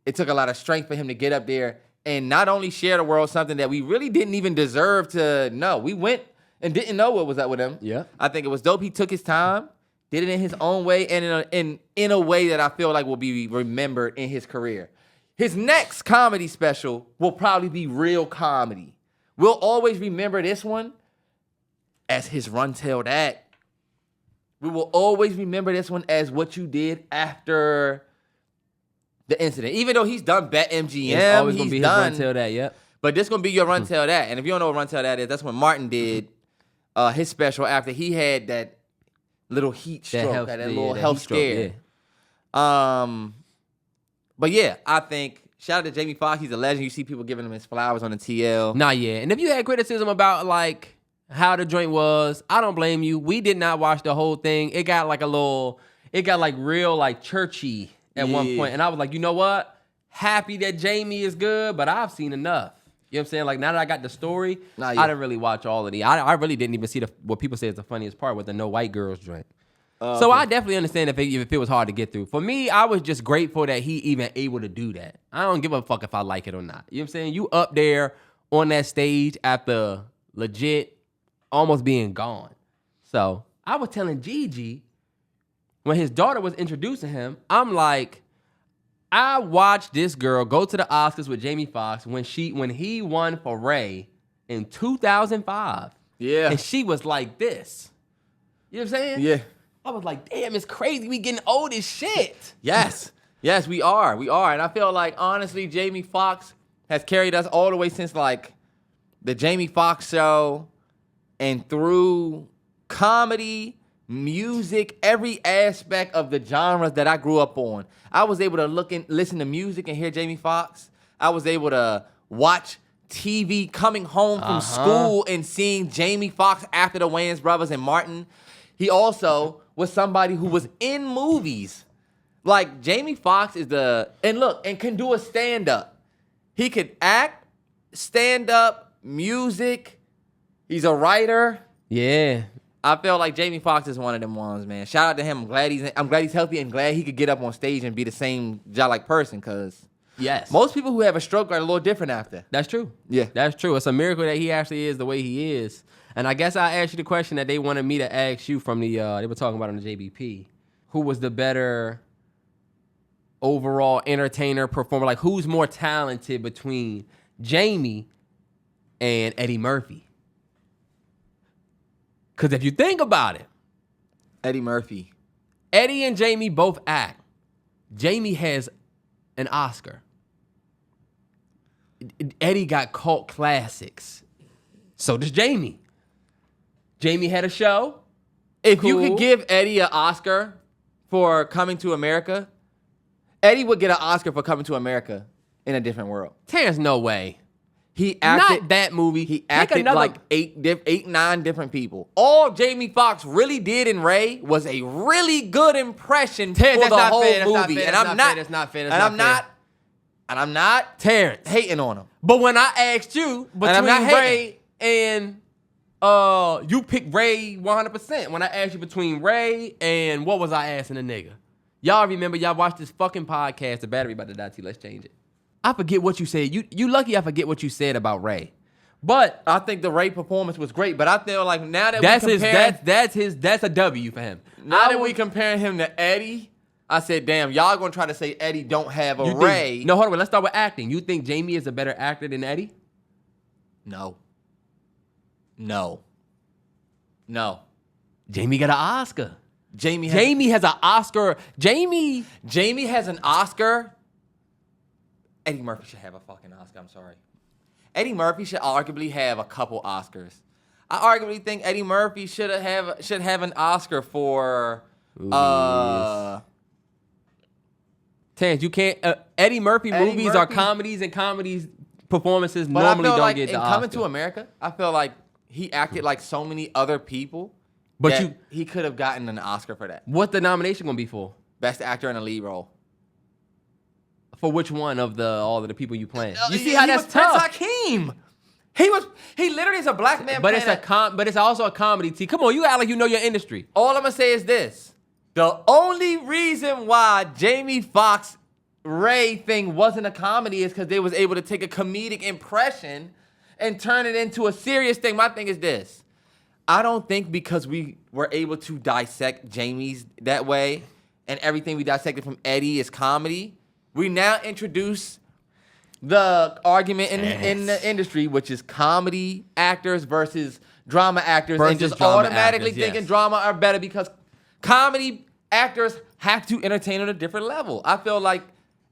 it took a lot of strength for him to get up there and not only share the world something that we really didn't even deserve to know. We went and didn't know what was up with him.
Yeah.
I think it was dope. He took his time, did it in his own way, and in a way that I feel like will be remembered in his career. His next comedy special will probably be real comedy. We'll always remember this one as his Run Tell That. We will always remember this one as what you did after the incident. Even though he's done BetMGM,
it's always gonna be his Run Tell That, yep.
But this gonna be your Run Tell That. And if you don't know what Run Tell That is, that's when Martin did his special after he had that little heat stroke, that little health scare. But yeah, I think, shout out to Jamie Foxx. He's a legend. You see people giving him his flowers on the TL.
And if you had criticism about, like, how the joint was, I don't blame you. We did not watch the whole thing. It got real, like, churchy at one point. And I was like, you know what? Happy that Jamie is good, but I've seen enough. You know what I'm saying? Like, now that I got the story, I didn't really watch all of the. I really didn't even see what people say is the funniest part with the no white girls joint. So I definitely understand if it was hard to get through. For me, I was just grateful that he even able to do that. I don't give a fuck if I like it or not. You know what I'm saying? You up there on that stage after legit almost being gone. So I was telling Gigi when his daughter was introducing him, I'm like, I watched this girl go to the Oscars with Jamie Foxx when he won for Ray in 2005.
Yeah.
And she was like this. You know what I'm saying?
Yeah.
I was like, damn, it's crazy. We getting old as shit.
Yes. Yes, we are. We are. And I feel like, honestly, Jamie Foxx has carried us all the way since, like, the Jamie Foxx show and through comedy, music, every aspect of the genres that I grew up on. I was able to listen to music and hear Jamie Foxx. I was able to watch TV coming home from school and seeing Jamie Foxx after the Wayans brothers and Martin. He also was somebody who was in movies. Like, Jamie Foxx is and can do a stand-up. He could act, stand-up, music. He's a writer.
Yeah.
I feel like Jamie Foxx is one of them ones, man. Shout out to him. I'm glad he's healthy and glad he could get up on stage and be the same like person, because most people who have a stroke are a little different after.
That's true.
Yeah.
That's true. It's a miracle that he actually is the way he is. And I guess I asked you the question that they wanted me to ask you from the, they were talking about on the JBP. Who was the better overall entertainer, performer? Like, who's more talented between Jamie and Eddie Murphy? Because if you think about it,
Eddie Murphy.
Eddie and Jamie both act. Jamie has an Oscar. Eddie got cult classics. So does Jamie. Jamie had a show.
If you could give Eddie an Oscar for Coming to America, Eddie would get an Oscar for Coming to America in a different world.
Terrance, no way.
He acted
Not that movie.
He acted like eight, 9 different people. All Jamie Foxx really did in Ray was a really good impression for the whole movie. And I'm not
Terrance
hating on him.
But when I asked you between Ray and you picked Ray 100%. When I asked you between Ray and what was I asking the nigga? Y'all remember y'all watched this fucking podcast, The Battery About to Die T. Let's change it. I forget what you said. You lucky I forget what you said about Ray. But
I think the Ray performance was great. But I feel like now that that's a W for him. Now that we comparing him to Eddie, I said, damn, y'all gonna try to say Eddie don't have a Ray.
No, hold on. Let's start with acting. You think Jamie is a better actor than Eddie?
No.
Jamie got an Oscar.
Jamie
has an Oscar. Jamie
has an Oscar. Eddie Murphy should have a fucking Oscar. I'm sorry. Eddie Murphy should arguably have a couple Oscars. I arguably think Eddie Murphy should have an Oscar for
Terrance, you can't. Eddie Murphy movies are comedies, and comedies performances normally don't get the Oscar.
Coming to America, I feel like he acted like so many other people.
But
he could have gotten an Oscar for that.
What's the nomination gonna be for?
Best actor in a lead role.
For which one of all of the people you playing? You see how that's tough.
Prince Hakeem. He literally is a black man.
But it's also a comedy team. Come on, you act like you know your industry.
All I'm gonna say is this: the only reason why Jamie Foxx Ray thing wasn't a comedy is because they was able to take a comedic impression and turn it into a serious thing. My thing is this: I don't think because we were able to dissect Jamie's that way and everything we dissected from Eddie is comedy. We now introduce the argument in the industry, which is comedy actors versus drama actors, and just automatically thinking drama are better because comedy actors have to entertain on a different level. I feel like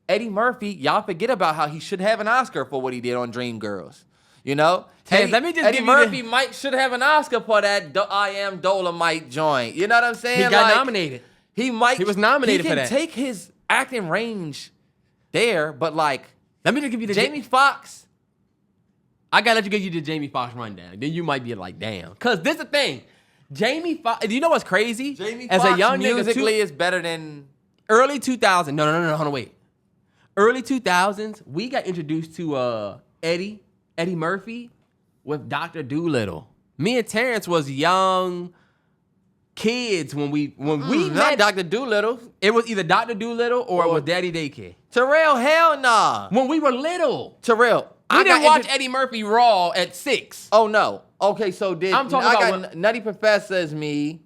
Eddie Murphy, y'all forget about how he should have an Oscar for what he did on Dreamgirls. You know? Eddie Murphy should have an Oscar for that I Am Dolomite joint. You know what I'm saying?
He got nominated.
He was
nominated for that.
He can take his acting range there, but like,
let me just give you the
Jamie Foxx.
I gotta let you give you the Jamie Foxx rundown. Then you might be like, damn. Cause this is the thing. Jamie Foxx, do you know what's crazy?
Jamie Foxx a young musically is better than
early 2000s. No, hold on, wait. Early 2000s, we got introduced to Eddie Murphy with Dr. Dolittle. Me and Terrance was young kids when we met
Dr. Dolittle.
It was either Dr. Dolittle or it was Daddy Daycare.
Terrell, hell nah.
When we were little.
Terrell.
We didn't watch Eddie Murphy Raw at 6.
Oh no. Okay, so Nutty Professor is me.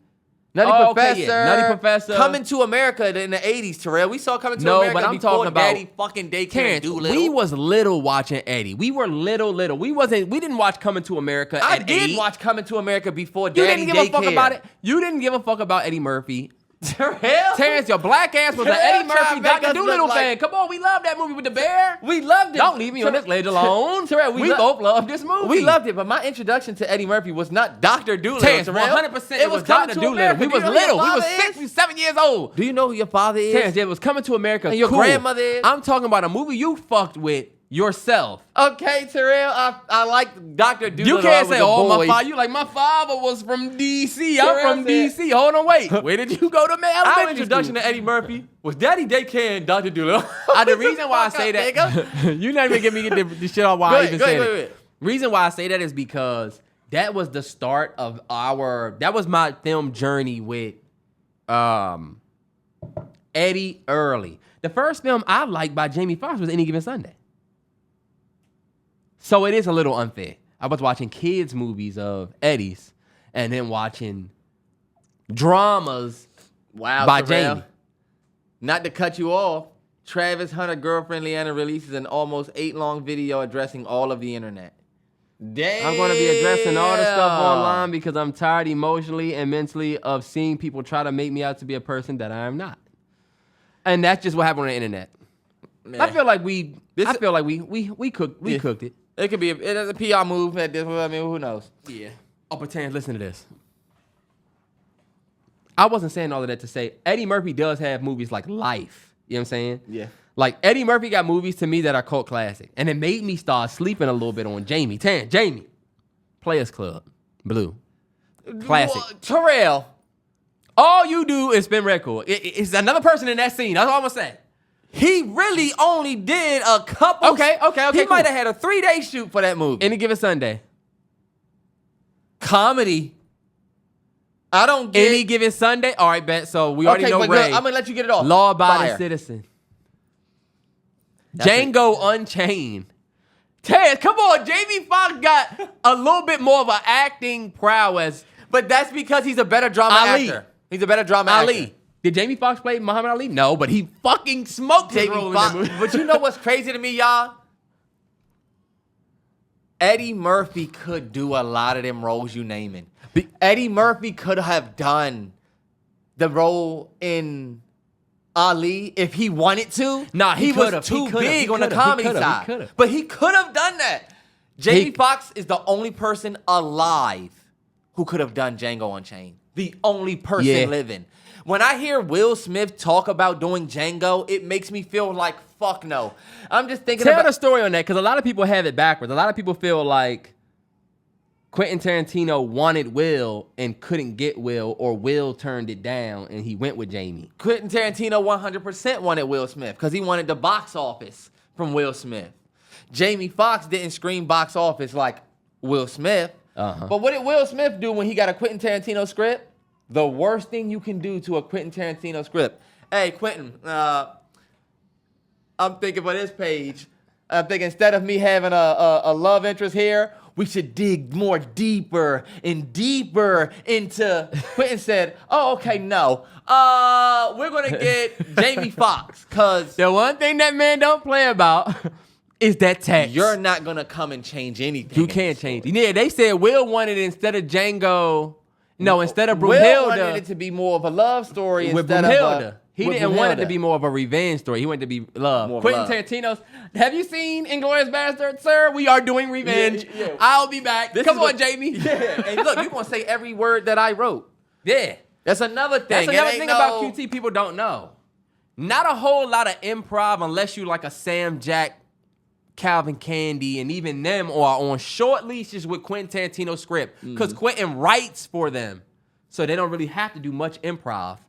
Nutty Professor. Coming to America in the 80s, Terrell. We saw Coming to America
but I'm
before
talking about
Daddy fucking Daycare Dolittle.
We was little watching Eddie. We were little. We didn't watch Coming to America at 8.
I did watch Coming to America before Daddy Daycare.
You didn't give a fuck about it. You didn't give a fuck about Eddie Murphy.
Terrell?
Terrance, your black ass was an Eddie Murphy, Dr. Dolittle fan. Come on, we love that movie with the bear.
We loved it.
Don't leave me on this ledge alone.
Terrell,
we both love this movie.
We loved it, but my introduction to Eddie Murphy was not Dr. Dolittle.
Terrance, 100% it was Dr. Dolittle. We was little. We was 6, 7 years old.
Do you know who your father is?
Terrance, it was Coming to America.
And your grandmother is?
I'm talking about a movie you fucked with yourself.
Okay, Terrell, I like Dr. Dolittle.
You can't say, my father. You like, my father was from D.C. I'm from D.C. Hold on, wait. Where did you go to elementary
Our introduction to Eddie Murphy was Daddy Daycare and Dr. Dolittle.
The reason why I say that, you're not even giving me the shit on why I even said it. Reason why I say that is because that was the start of that was my film journey with Eddie early. The first film I liked by Jamie Foxx was Any Given Sunday. So it is a little unfair. I was watching kids' movies of Eddie's and then watching dramas by
Terrell.
Jamie.
Not to cut you off, Travis Hunter girlfriend Leanna releases an almost 8-long video addressing all of the internet. Damn.
I'm going to be addressing all the stuff online because I'm tired emotionally and mentally of seeing people try to make me out to be a person that I am not. And that's just what happened on the internet. Man. I feel like we cooked it.
It could be a PR move at this. I mean, who knows?
Yeah. Oh, but Terrance, listen to this. I wasn't saying all of that to say Eddie Murphy does have movies like Life. You know what I'm saying?
Yeah.
Like Eddie Murphy got movies to me that are cult classic. And it made me start sleeping a little bit on Jamie. Jamie. Players Club. Blue. Classic.
Terrell.
All you do is spin record. It's another person in that scene. That's all I'm going to say.
He really only did a couple.
Okay.
He might have had a 3-day shoot for that movie.
Any Given Sunday.
Comedy. I don't get
Any Given Sunday. All right, bet. So we already know
but
Ray.
look, I'm gonna let you get it off.
Law-abiding citizen. Django Unchained. Terrance, come on. Jamie Foxx got a little bit more of an acting prowess.
But that's because he's a better drama actor. He's a better drama actor.
Did Jamie Foxx play Muhammad Ali? No, but he fucking smoked his role in that movie.
But you know what's crazy to me, y'all? Eddie Murphy could do a lot of them roles you naming. Eddie Murphy could have done the role in Ali if he wanted to.
Nah,
he was too big on the comedy side. But he could have done that. Jamie Foxx is the only person alive who could have done Django Unchained. The only person living. When I hear Will Smith talk about doing Django, it makes me feel like, fuck no. I'm just thinking
Tell the story on that, because a lot of people have it backwards. A lot of people feel like Quentin Tarantino wanted Will and couldn't get Will, or Will turned it down and he went with Jamie.
Quentin Tarantino 100% wanted Will Smith because he wanted the box office from Will Smith. Jamie Foxx didn't scream box office like Will Smith. But what did Will Smith do when he got a Quentin Tarantino script? The worst thing you can do to a Quentin Tarantino script. Hey, Quentin, I'm thinking for this page, I'm thinking instead of me having a love interest here, we should dig more deeper and deeper into. Quentin said, oh, okay, no. We're going to get Jamie Foxx, because
the one thing that man don't play about is that text.
You're not going to come and change anything.
You can't change it. Yeah, they said Will wanted it instead of Django. No, instead of Brunhilde.
Will wanted it to be more of a love story
with
instead
Brunhilde.
of
He didn't want it to be more of a revenge story. He wanted it to be love. Quentin Tarantino's. Have you seen Inglourious Basterds, sir? We are doing revenge. Yeah. I'll be back. Come on, Jamie.
Yeah. And look, you're going to say every word that I wrote.
Yeah.
That's another thing.
That's another thing about QT people don't know. Not a whole lot of improv unless you like a Sam Jack, Calvin Candy, and even them are on short leashes with Quentin Tarantino's script. Because Quentin writes for them. So they don't really have to do much improv.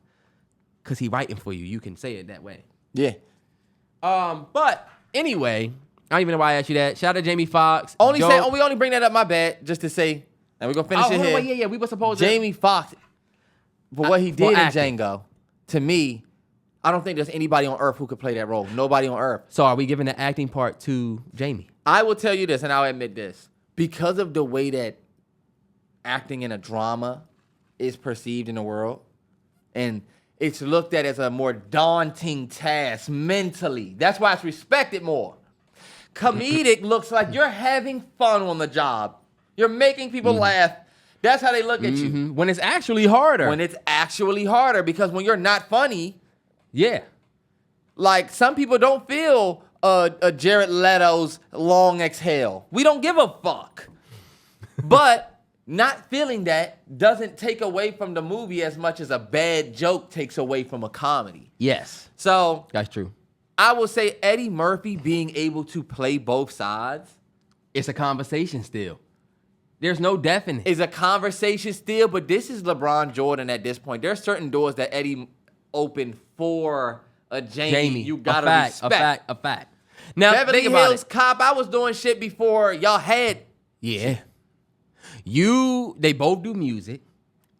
Because he writing for you. You can say it that way.
Yeah.
But anyway, I don't even know why I asked you that. Shout out to Jamie Foxx.
We only bring that up, my bad, just to say, and we're going to finish it here.
Yeah, we were supposed to.
Jamie Foxx, for what he did in Django, to me, I don't think there's anybody on earth who could play that role. Nobody on earth.
So are we giving the acting part to Jamie?
I will tell you this, and I'll admit this. Because of the way that acting in a drama is perceived in the world, and it's looked at as a more daunting task mentally. That's why it's respected more. Comedic looks like you're having fun on the job. You're making people laugh. That's how they look at you.
When it's actually harder.
Because when you're not funny.
Yeah.
Like, some people don't feel a Jared Leto's long exhale. We don't give a fuck. But not feeling that doesn't take away from the movie as much as a bad joke takes away from a comedy.
Yes.
So
that's true.
I will say Eddie Murphy being able to play both sides.
It's a conversation still. There's no definite.
It's a conversation still, but this is LeBron Jordan at this point. There are certain doors that Eddie opened for a Jamie. You gotta respect.
A fact. Now,
Beverly
think about
Hills Cop, I was doing shit before y'all had.
Yeah. They both do music.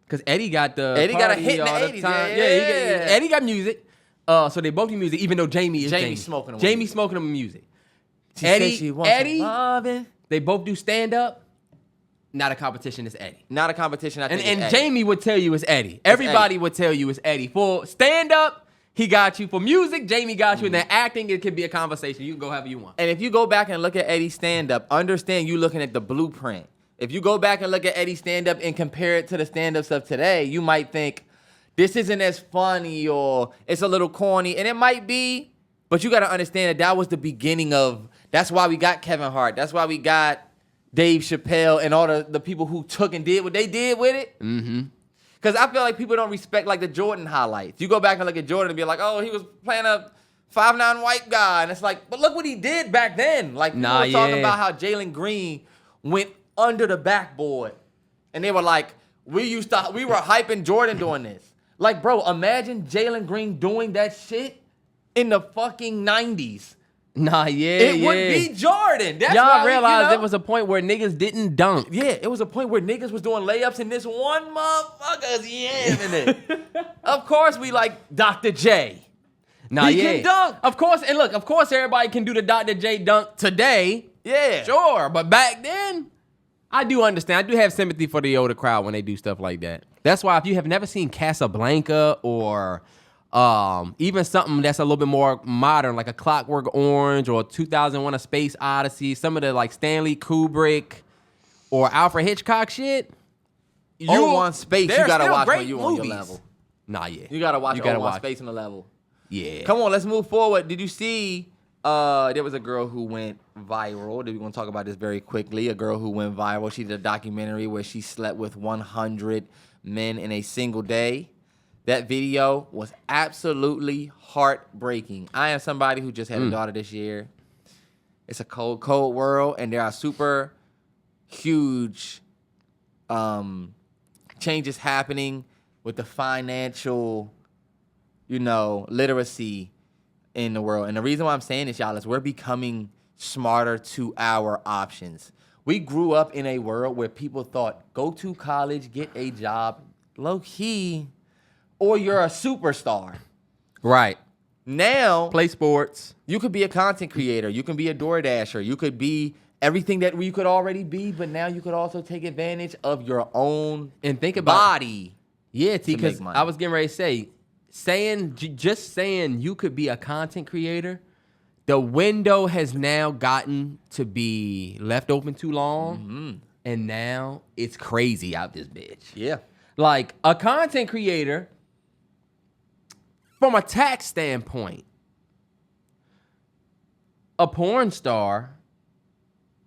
Because Eddie got a
hit in the 80s. Yeah.
Eddie got music. So they both do music, even though Jamie
smoking them.
Jamie smoking them music. Eddie, they both do stand-up. Not a competition, it's Eddie.
Not a competition, I think
And Jamie would tell you it's Eddie. Everybody would tell you it's Eddie. For stand-up, he got you. For music, Jamie got you. And then acting, it could be a conversation. You can go however you want.
And if you go back and look at Eddie's stand-up, understand you looking at the blueprint. If you go back and look at Eddie's stand-up and compare it to the stand-ups of today, you might think, this isn't as funny or it's a little corny. And it might be, but you got to understand that was the beginning of, that's why we got Kevin Hart. That's why we got Dave Chappelle and all the people who took and did what they did with it. Because I feel like people don't respect like the Jordan highlights. You go back and look at Jordan and be like, oh, he was playing a 5'9" white guy. And it's like, but look what he did back then. Like, people were talking about how Jalen Green went under the backboard. And they were like, we were hyping Jordan doing this. Like, bro, imagine Jalen Green doing that shit in the fucking 90s. It would be Jordan. That's
y'all realize there was a point where niggas didn't dunk.
Yeah, it was a point where niggas was doing layups and this one motherfucker's yamming it. Of course we like Dr. J. He can dunk.
Of course, and look, of course everybody can do the Dr. J dunk today.
Yeah.
Sure, but back then, I do understand. I do have sympathy for the older crowd when they do stuff like that. That's why if you have never seen Casablanca or even something that's a little bit more modern, like a Clockwork Orange or 2001: A Space Odyssey, some of the like Stanley Kubrick or Alfred Hitchcock shit.
You want Space, you gotta watch when you on your level. You gotta watch Space on the level.
Yeah.
Come on, let's move forward. Did you see there was a girl who went viral? We're gonna talk about this very quickly. A girl who went viral. She did a documentary where she slept with 100 men in a single day. That video was absolutely heartbreaking. I am somebody who just had a daughter this year. It's a cold, cold world, and there are super huge changes happening with the financial, literacy in the world. And the reason why I'm saying this, y'all, is we're becoming smarter to our options. We grew up in a world where people thought, go to college, get a job, low-key, or you're a superstar.
Right.
Now,
play sports.
You could be a content creator. You can be a DoorDasher. You could be everything that you could already be, but now you could also take advantage of your own body.
Yeah, T, because I was getting ready to say, just saying you could be a content creator, the window has now gotten to be left open too long, and now it's crazy out this bitch.
Yeah.
Like, a content creator, from a tax standpoint, a porn star,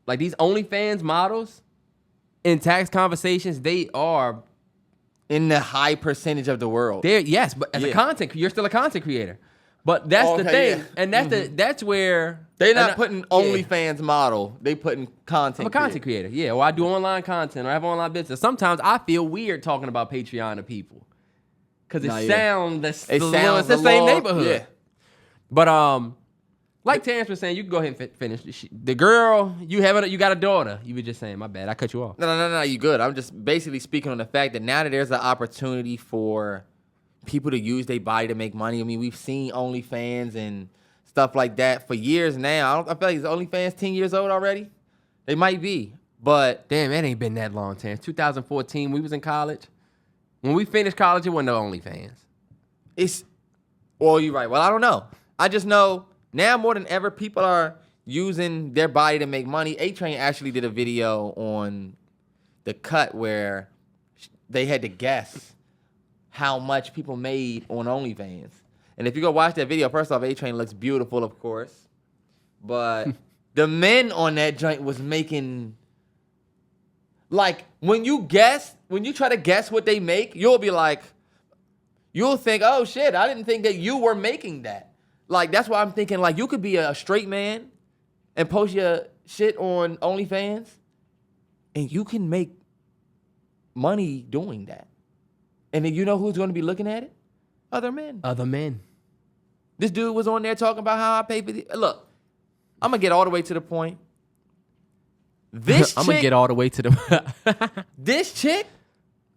like these OnlyFans models, in tax conversations, they are
in the high percentage of the world.
Yes, but as a content, you're still a content creator. But that's the thing, and that's where
they're not putting OnlyFans model. They putting content.
I'm a content creator. Yeah, or I do online content, or I have online business. Sometimes I feel weird talking about Patreon to people because it sounds the same neighborhood. Yeah. But like Terrance was saying, you can go ahead and finish. The girl you got a daughter. You were just saying, my bad, I cut you off.
No, you good. I'm just basically speaking on the fact that now that there's an opportunity for people to use their body to make money. I mean, we've seen OnlyFans and stuff like that for years now. I feel like OnlyFans 10 years old already. They might be, but
damn, it ain't been that long, Terrance. 2014, we was in college. When we finished college, it wasn't no OnlyFans.
You're right. Well, I don't know. I just know now more than ever, people are using their body to make money. A-Train actually did a video on The Cut where they had to guess how much people made on OnlyFans. And if you go watch that video, first off, A-Train looks beautiful, of course. But the men on that joint was making, like, when you try to guess what they make, you'll think, oh shit, I didn't think that you were making that. Like, that's why I'm thinking, like, you could be a straight man and post your shit on OnlyFans, and you can make money doing that. And then you know who's going to be looking at it? Other men. This dude was on there talking about how I pay for the... Look, I'm going to get all the way to the point.
I'm going to get all the way to the...
This chick,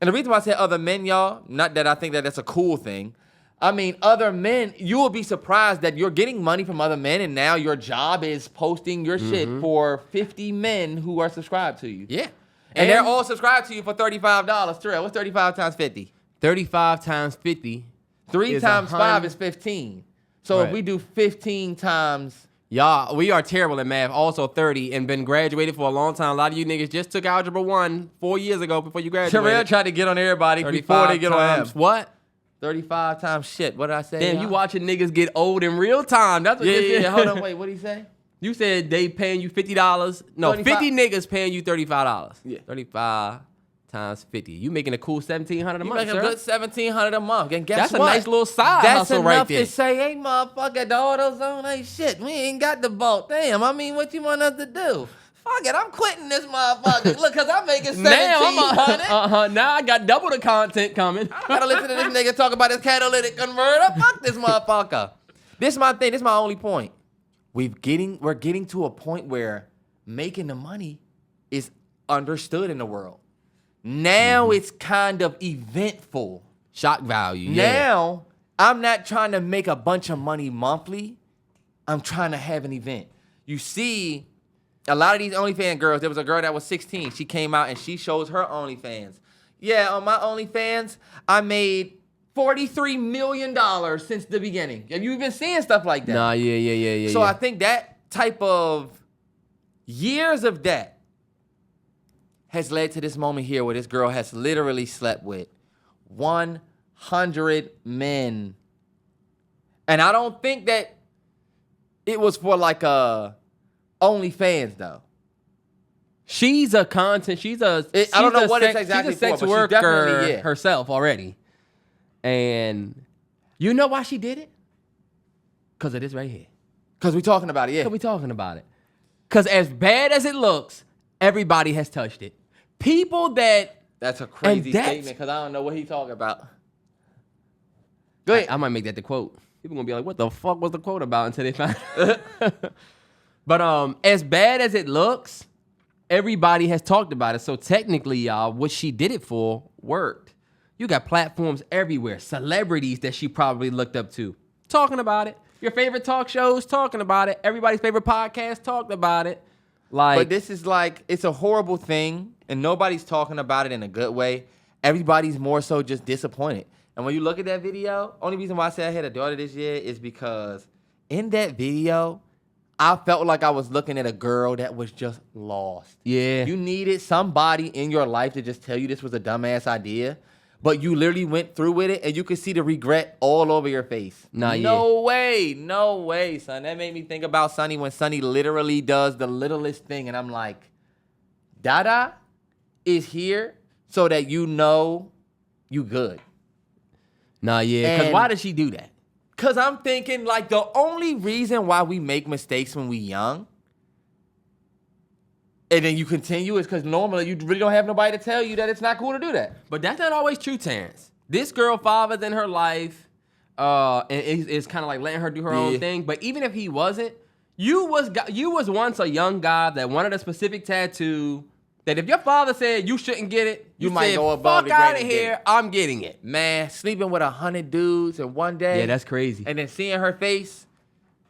and the reason why I said other men, y'all, not that I think that that's a cool thing. I mean, other men, you will be surprised that you're getting money from other men, and now your job is posting your shit for 50 men who are subscribed to you.
Yeah.
And they're all subscribed to you for $35. Terrell, what's 35 times 50?
35 times 50.
3 times 5 is 15. So if we do 15 times...
Y'all, we are terrible at math. Also 30 and been graduated for a long time. A lot of you niggas just took Algebra 1 4 years ago before you graduated.
Terrell tried to get on everybody before they get on him.
What?
35 times shit. What did I say?
Damn, you watching niggas get old in real time. That's what
yeah. Hold on, wait. What did he say?
You said they paying you $50. No,
35.
50 niggas paying you $35.
Yeah.
35 times 50. You making a cool $1,700 a
You
month,
make a
sir.
good $1,700 a month. And guess
That's
what?
a nice little side
That's
hustle
enough
right there.
to say, hey, motherfucker, the AutoZone ain't shit. We ain't got the vault. Damn, I mean, what you want us to do? Fuck it, I'm quitting this motherfucker. Look, because I'm making $1,700.
Now I got double the content coming.
I gotta listen to this nigga talk about his catalytic converter. Fuck this motherfucker. This is my thing. This is my only point. We're getting to a point where making the money is understood in the world. Now it's kind of eventful.
Shock value. Yeah.
Now I'm not trying to make a bunch of money monthly. I'm trying to have an event. You see, a lot of these OnlyFans girls, there was a girl that was 16. She came out and she shows her OnlyFans. Yeah, on my OnlyFans, I made $43 million since the beginning. Have you been seeing stuff like that?
Nah, yeah.
So I think that type of years of that has led to this moment here where this girl has literally slept with 100 men. And I don't think that it was for like a OnlyFans though.
She's a content. She's a.
I don't know what it's exactly
she's a sex
for, but she's definitely,
worker
yeah.
herself already. And you know why she did it? Because of this right here.
Because we talking about it, yeah.
Because we talking about it. Because as bad as it looks, everybody has touched it. People that.
That's a crazy statement because I don't know what he's talking about. Go ahead.
I might make that the quote. People gonna be like, "What the fuck was the quote about?" Until they find. But as bad as it looks, everybody has talked about it. So technically, y'all, what she did it for worked. You got platforms everywhere, celebrities that she probably looked up to, talking about it. Your favorite talk shows talking about it. Everybody's favorite podcast talked about it.
But this is like, it's a horrible thing, and nobody's talking about it in a good way. Everybody's more so just disappointed. And when you look at that video, only reason why I said I had a daughter this year is because in that video, I felt like I was looking at a girl that was just lost.
Yeah.
You needed somebody in your life to just tell you this was a dumbass idea, but you literally went through with it, and you could see the regret all over your face. No way, son. That made me think about Sonny when Sonny literally does the littlest thing, and I'm like, Dada is here so that you know you good.
Because why did she do that?
Because I'm thinking, like, the only reason why we make mistakes when we young and then you continue is because normally you really don't have nobody to tell you that it's not cool to do that.
But that's not always true, Terrance. This girl, father's in her life, and it's kind of like letting her do her own thing. But even if he wasn't, you was once a young guy that wanted a specific tattoo. That if your father said you shouldn't get it, you might go above the out of here. I'm getting it.
Man, sleeping with 100 dudes in one day.
Yeah, that's crazy.
And then seeing her face.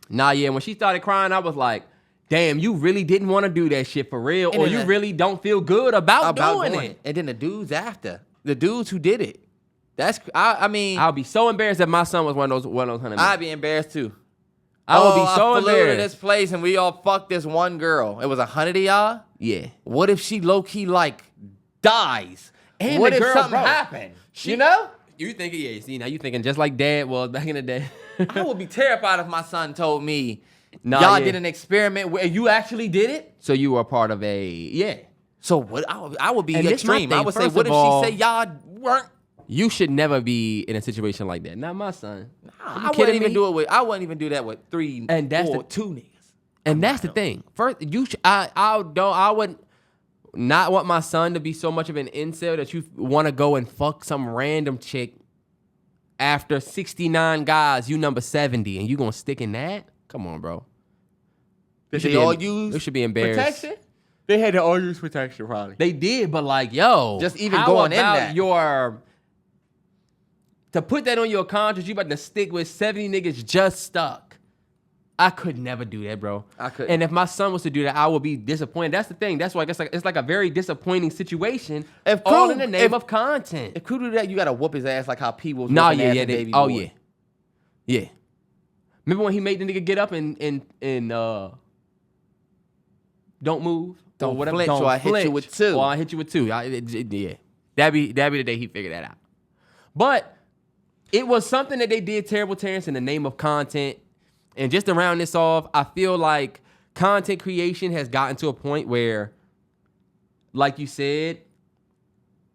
When she started crying, I was like, damn, you really didn't want to do that shit for real, or you really don't feel good about doing it.
And then the dudes after, the dudes who did it. I mean,
I'll be so embarrassed if my son was one of those 100 men.
I'd be embarrassed too.
I would be so
I flew
embarrassed.
to this place and we all fucked this one girl. It was 100 of y'all.
Yeah.
What if she low key like dies?
And
what
the
if
girl,
something
bro,
happened? You know?
You thinking, now you thinking just like dad was back in the day.
I would be terrified if my son told me, y'all did an experiment where you actually did it.
So you were part of a,
So what? I would be
and
extreme. I would say, what if she say y'all weren't?
You should never be in a situation like that. Not my son.
I wouldn't even do it with. I wouldn't even do that with 3 or 2 niggas.
And that's the thing. First, I would not want my son to be so much of an incel that you want to go and fuck some random chick after 69 guys, you number 70, and you gonna stick in that? Come on, bro.
Did they all use?
You should be embarrassed.
Protection? They had to all use protection, probably.
They did, but like, yo,
just even going in that.
To put that on your contract, you about to stick with 70 niggas just stuck. I could never do that, bro.
I could.
And if my son was to do that, I would be disappointed. That's the thing. That's why I guess it's like a very disappointing situation. All in the name of content.
If Crew do that, you gotta whoop his ass like how P was.
Baby boy. Yeah. Remember when he made the nigga get up and don't move,
don't flinch, or I hit you with 2.
Or I hit you with 2. Yeah. That'd be the day he figured that out. But it was something that they did terrible, Terrance, in the name of content. And just to round this off, I feel like content creation has gotten to a point where, like you said,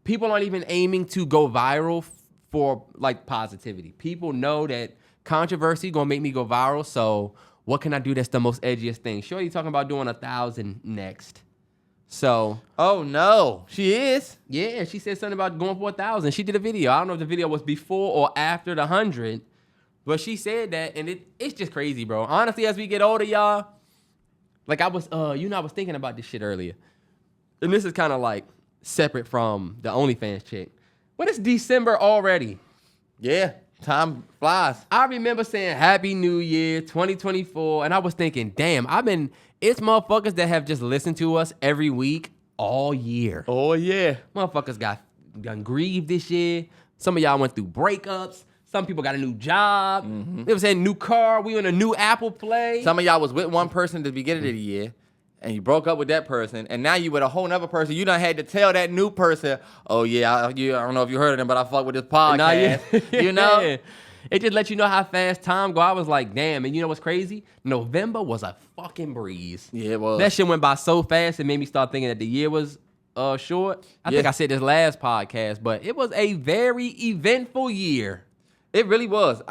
people aren't even aiming to go viral for like positivity. People know that controversy gonna make me go viral. So what can I do that's the most edgiest thing? Shorty talking about doing 1,000 next. So.
Oh no, she is.
Yeah, she said something about going for 1,000. She did a video. I don't know if the video was before or after the 100, but she said that, and it's just crazy, bro. Honestly, as we get older, y'all, like I was thinking about this shit earlier, and this is kind of like separate from the OnlyFans chick, but it's December already.
Yeah, time flies.
I remember saying Happy New Year 2024, and I was thinking, damn, it's motherfuckers that have just listened to us every week all year.
Oh yeah.
Motherfuckers got grieved this year. Some of y'all went through breakups. Some people got a new job. They were saying new car. We on a new Apple Play.
Some of y'all was with one person at the beginning of the year, and you broke up with that person, and now you with a whole nother person. You done had to tell that new person, oh yeah, I don't know if you heard of them, but I fuck with this podcast.
Nah, yeah.
You know?
Yeah. It just lets you know how fast time go. I was like, damn. And you know what's crazy? November was a fucking breeze.
Yeah, it was.
That shit went by so fast, it made me start thinking that the year was short. I think I said this last podcast, but it was a very eventful year.
It really was.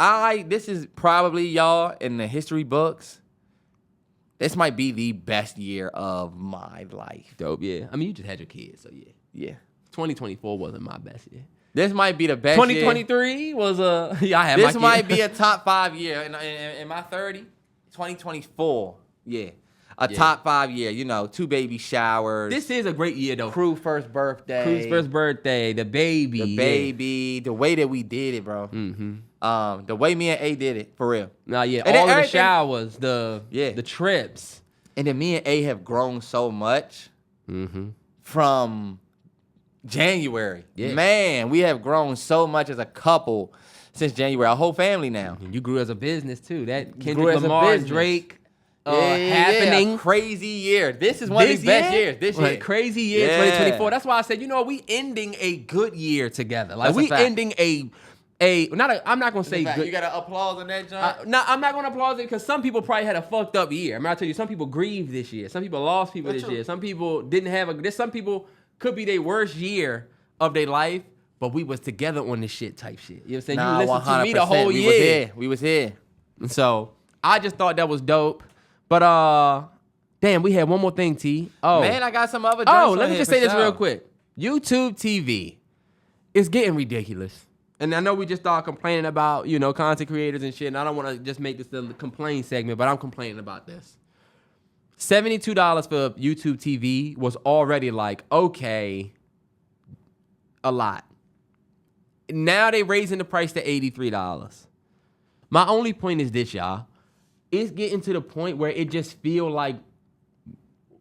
This is probably, y'all, in the history books, this might be the best year of my life.
Dope, yeah. I mean, you just had your kids, so yeah.
Yeah.
2024 wasn't my best year.
This might be the best
2023
year.
was yeah, I had
This
my
might be a top 5 year. In my 30, 2024, yeah. Top 5 year, 2 baby showers.
This is a great year, though.
Crew's first birthday.
The baby.
The way that we did it, bro.
Mm-hmm.
The way me and A did it, for real.
Nah, yeah,
And
all of the
everything-
showers, the trips.
And then me and A have grown so much from January.
Yeah.
Man, we have grown so much as a couple since January. Our whole family now.
And you grew as a business, too. That
Grew
Kendrick
as a
Lamar,
business.
Drake
happening.
happening.
Crazy year. This is one of the best years. This year.
Crazy year,
Yeah.
2024. That's why I said, we ending a good year together. Like,
That's a
we
fact.
ending I'm not going to say good.
You got to applause on that, John?
No, I'm not going to applaud it because some people probably had a fucked up year. I'm going to tell you, some people grieved this year. Some people lost people this year. Some people didn't have some people could be their worst year of their life, but we was together on this shit type shit. You know what I'm saying?
Nah,
you listened to me the
100%.
whole year.
We was here.
So I just thought that was dope. But damn, we had one more thing, T. Oh,
Man, I got some other
let me just say this real quick. YouTube TV is getting ridiculous. And I know we just started complaining about, content creators and shit, and I don't want to just make this the complain segment, but I'm complaining about this. $72 for YouTube TV was already like, okay, a lot. Now they raising the price to $83. My only point is this, y'all. It's getting to the point where it just feel like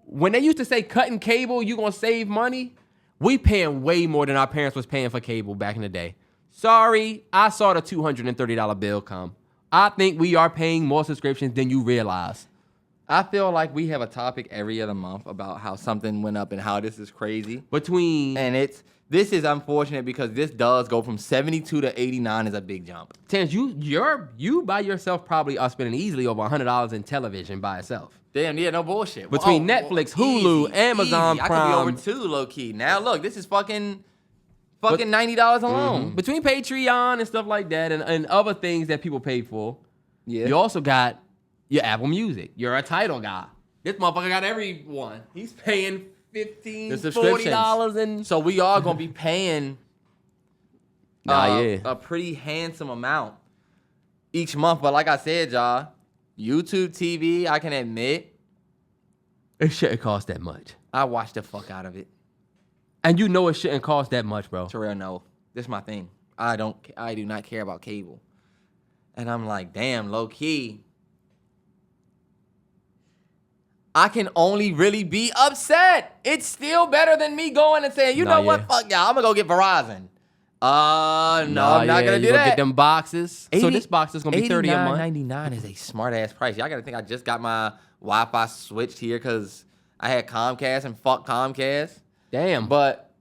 when they used to say cutting cable, you gonna save money. We paying way more than our parents was paying for cable back in the day. Sorry, I saw the $230 bill come. I think we are paying more subscriptions than you realize.
I feel like we have a topic every other month about how something went up and how this is crazy. And this is unfortunate because this does go from 72 to 89 is a big jump.
Terrance, you by yourself probably are spending easily over $100 in televition by itself.
Damn, yeah, no bullshit.
Between Netflix, Hulu, Amazon
Prime.
Prime.
I could be over 2 low key. Now look, this is fucking $90 alone.
Between Patreon and stuff like that and other things that people pay for, you also got your Apple Music. You're a title guy. This motherfucker got everyone. He's paying $15, $40 and
so we are gonna be paying a pretty handsome amount each month. But like I said, y'all, YouTube TV, I can admit,
it shouldn't cost that much.
I watch the fuck out of it.
And you know it shouldn't cost that much, bro.
Terrell, no. This is my thing. I do not care about cable. And I'm like, damn, low key. I can only really be upset. It's still better than me going and saying, you know what, fuck y'all, I'm gonna go get Verizon. No, I'm not gonna do that.
Get them boxes. So this box is gonna be $30 a month.
$89.99 is a smart ass price. Y'all gotta think I just got my Wi-Fi switched here because I had Comcast and fuck Comcast.
Damn.
But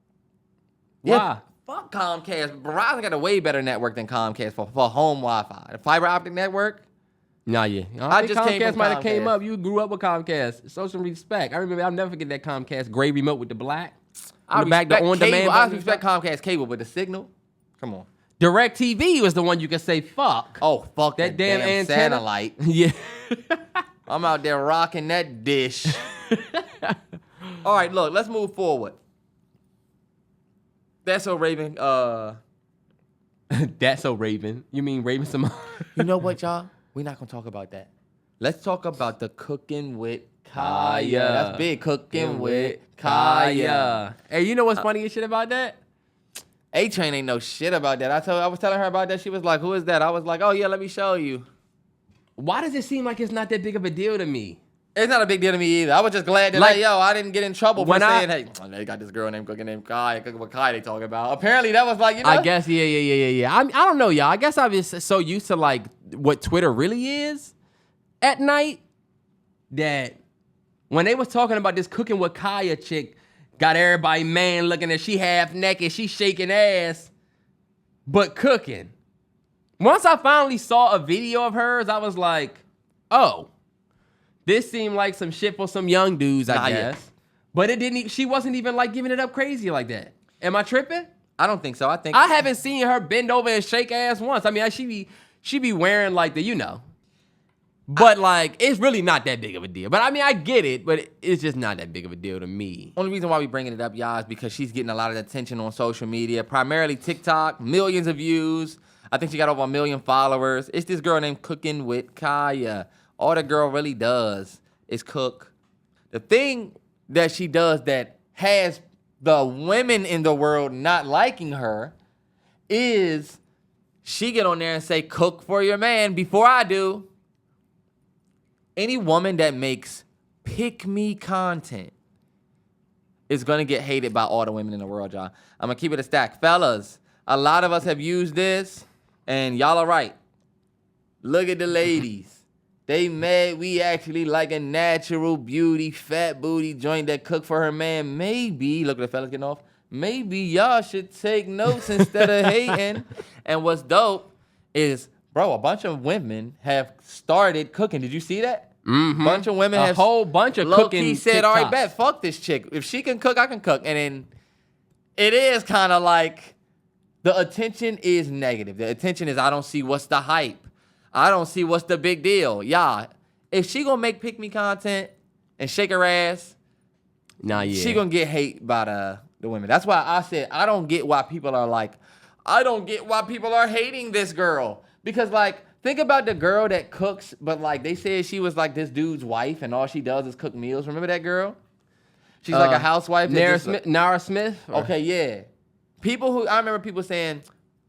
why?
Fuck Comcast. Verizon got a way better network than Comcast for home Wi-Fi. The fiber optic network.
Nah, yeah. I just Comcast might have came up. You grew up with Comcast. Show some respect. I remember, I'll never forget that Comcast gray remote with the black.
I
back the
respect
on-demand
cable. I
button.
respect Comcast cable, but the signal, come on.
DirecTV was the one you could say fuck.
Oh, fuck
that damn antenna.
satellite.
Yeah.
I'm out there rocking that dish. All right, look, let's move forward. That's so Raven.
That's so Raven. You mean Raven Symone?
You know what, y'all? We're not gonna talk about that. Let's talk about the Cookin with Kya. That's big. Cookin with Kya.
Hey, you know what's funny as shit about that?
A-Train ain't no shit about that. I was telling her about that. She was like, "Who is that?" I was like, "Oh yeah, let me show you."
Why does it seem like it's not that big of a deal to me?
It's not a big deal to me either. I was just glad that,
Like,
I didn't get in trouble for
when
saying, hey, they got this girl named Cookin named Kya. Cookin with Kya they talking about. Apparently, that was like, you know.
I guess, yeah. I don't know, y'all. I guess I'm just so used to, like, what Twitter really is at night that when they was talking about this Cookin with Kya chick, got everybody man looking at she half naked, she shaking ass, but cooking. Once I finally saw a video of hers, I was like, oh, this seemed like some shit for some young dudes, I guess.
Yet.
But it didn't. She wasn't even like giving it up crazy like that. Am I tripping?
I don't think so.
I haven't seen her bend over and shake ass once. I mean, she be wearing like the, you know. But like, it's really not that big of a deal. But I mean, I get it, but it's just not that big of a deal to me.
Only reason why we bringing it up, y'all, is because she's getting a lot of attention on social media, primarily TikTok, millions of views. I think she got over 1 million followers. It's this girl named Cookin with Kya. All the girl really does is cook. The thing that she does that has the women in the world not liking her is she get on there and say, cook for your man before I do. Any woman that makes pick-me content is going to get hated by all the women in the world, y'all. I'm going to keep it a stack. Fellas, a lot of us have used this, and y'all are right. Look at the ladies. They mad we actually like a natural beauty, fat booty joint that cook for her man. Maybe, look at the fellas getting off, maybe y'all should take notes instead of hating. And what's dope is, bro, a bunch of women have started cooking. Did you see that?
Mm-hmm.
Bunch of women have
a whole bunch of
low-key
cooking.
said,
TikToks.
all right, bet, fuck this chick. If she can cook, I can cook. And then it is kind of like the attention is negative. The attention is, I don't see what's the hype. I don't see what's the big deal. Yeah, if she gonna make pick me content and shake her ass, she gonna get hate by the women. That's why I said I don't get why people are like, I don't get why people are hating this girl. Because like, think about the girl that cooks, but like they said she was like this dude's wife and all she does is cook meals. Remember that girl? She's like a housewife.
Nara Smith?
Okay, yeah. I remember people saying,